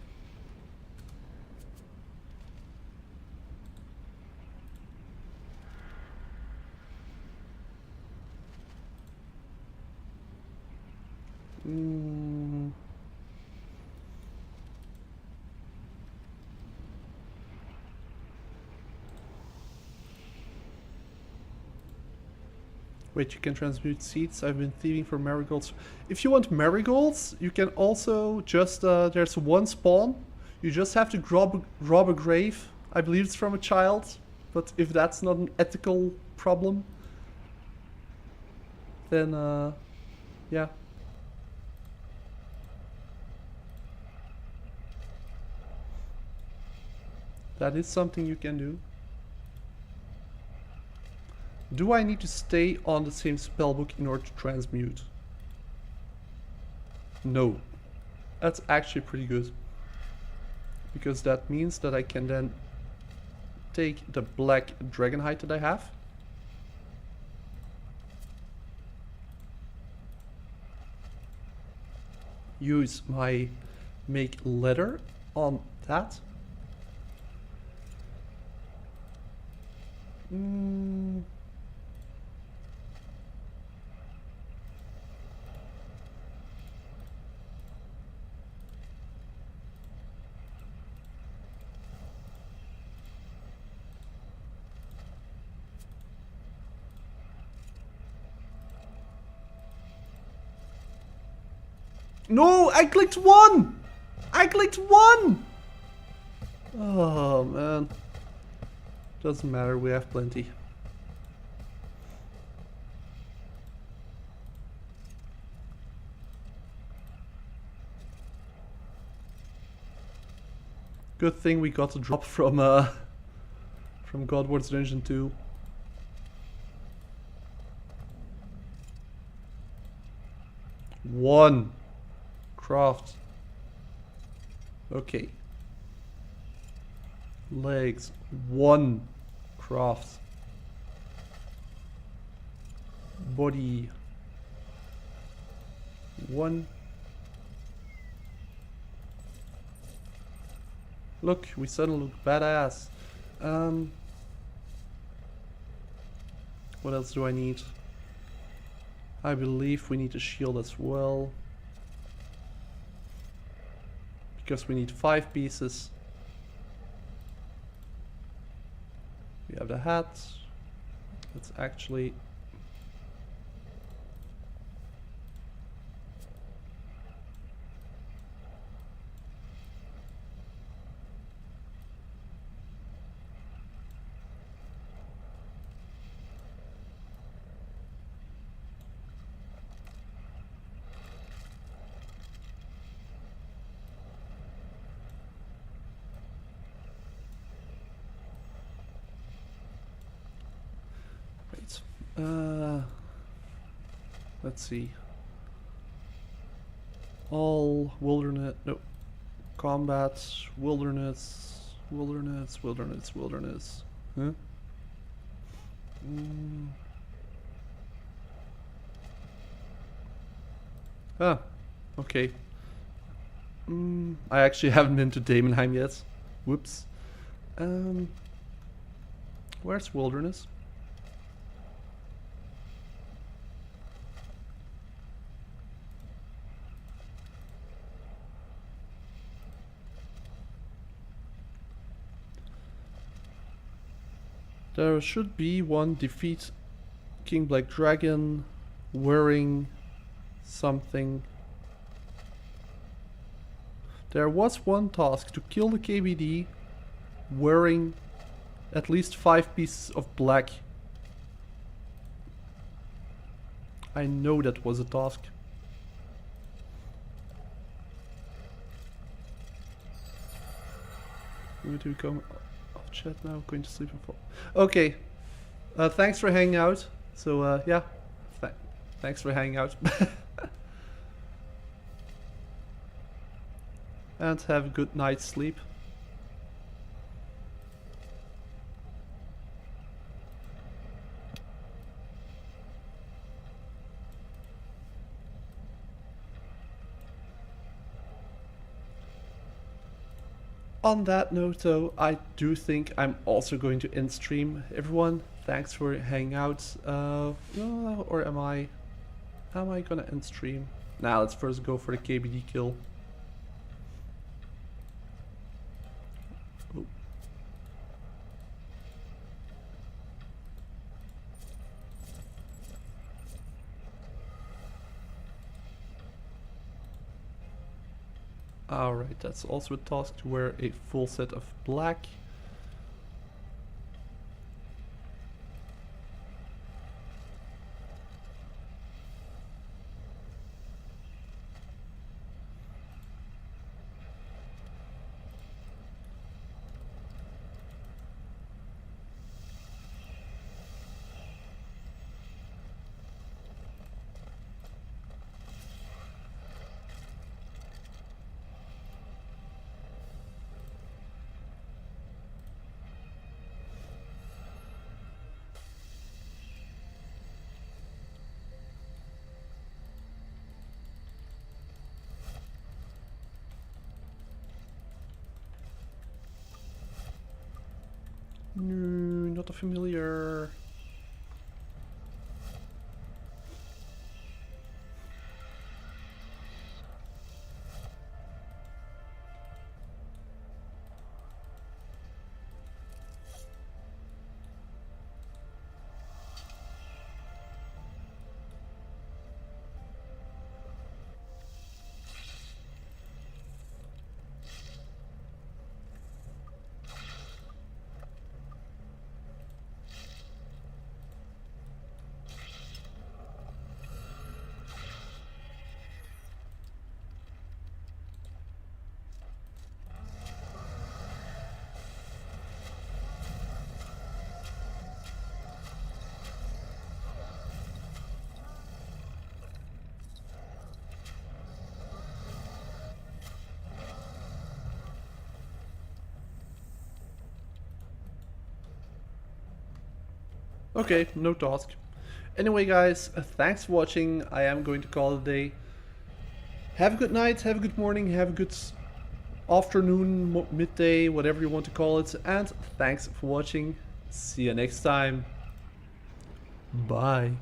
Wait, you can transmute seeds. I've been thieving for marigolds. If you want marigolds, you can also just... there's one spawn. You just have to rob a grave. I believe it's from a child. But if that's not an ethical problem, then yeah. That is something you can do. Do I need to stay on the same spellbook in order to transmute? No. That's actually pretty good. Because that means that I can then take the black dragon hide that I have. Use my make leather on that. No, I clicked one! I clicked one! Oh, man. Doesn't matter, we have plenty. Good thing we got a drop from Godward's Dungeon 2. One. Craft. Okay. Legs. One. Craft. Body. One. Look, we suddenly look badass. What else do I need? I believe we need a shield as well. Because we need 5 pieces. We have the hat. Let's actually... let's see. All wilderness, no, combat, wilderness, wilderness. Huh? Ah, okay. I actually haven't been to Daemonheim yet. Whoops. Where's wilderness? There should be one. Defeat King Black Dragon wearing something. There was one task to kill the KBD wearing at least 5 pieces of black. I know that was a task. Where do we come? Chat now, going to sleep and fall. Okay, thanks for hanging out. So yeah, thanks for hanging out. And have a good night's sleep. On that note though, I do think I'm also going to end stream. Everyone, thanks for hanging out. Or am I gonna end stream? Now let's first go for the KBD kill. Oh. Alright, that's also a task to wear a full set of black. No, not a familiar. Okay, no task. Anyway guys, thanks for watching. I am going to call it a day. Have a good night, have a good morning, have a good afternoon, midday, whatever you want to call it. And thanks for watching. See you next time. Bye.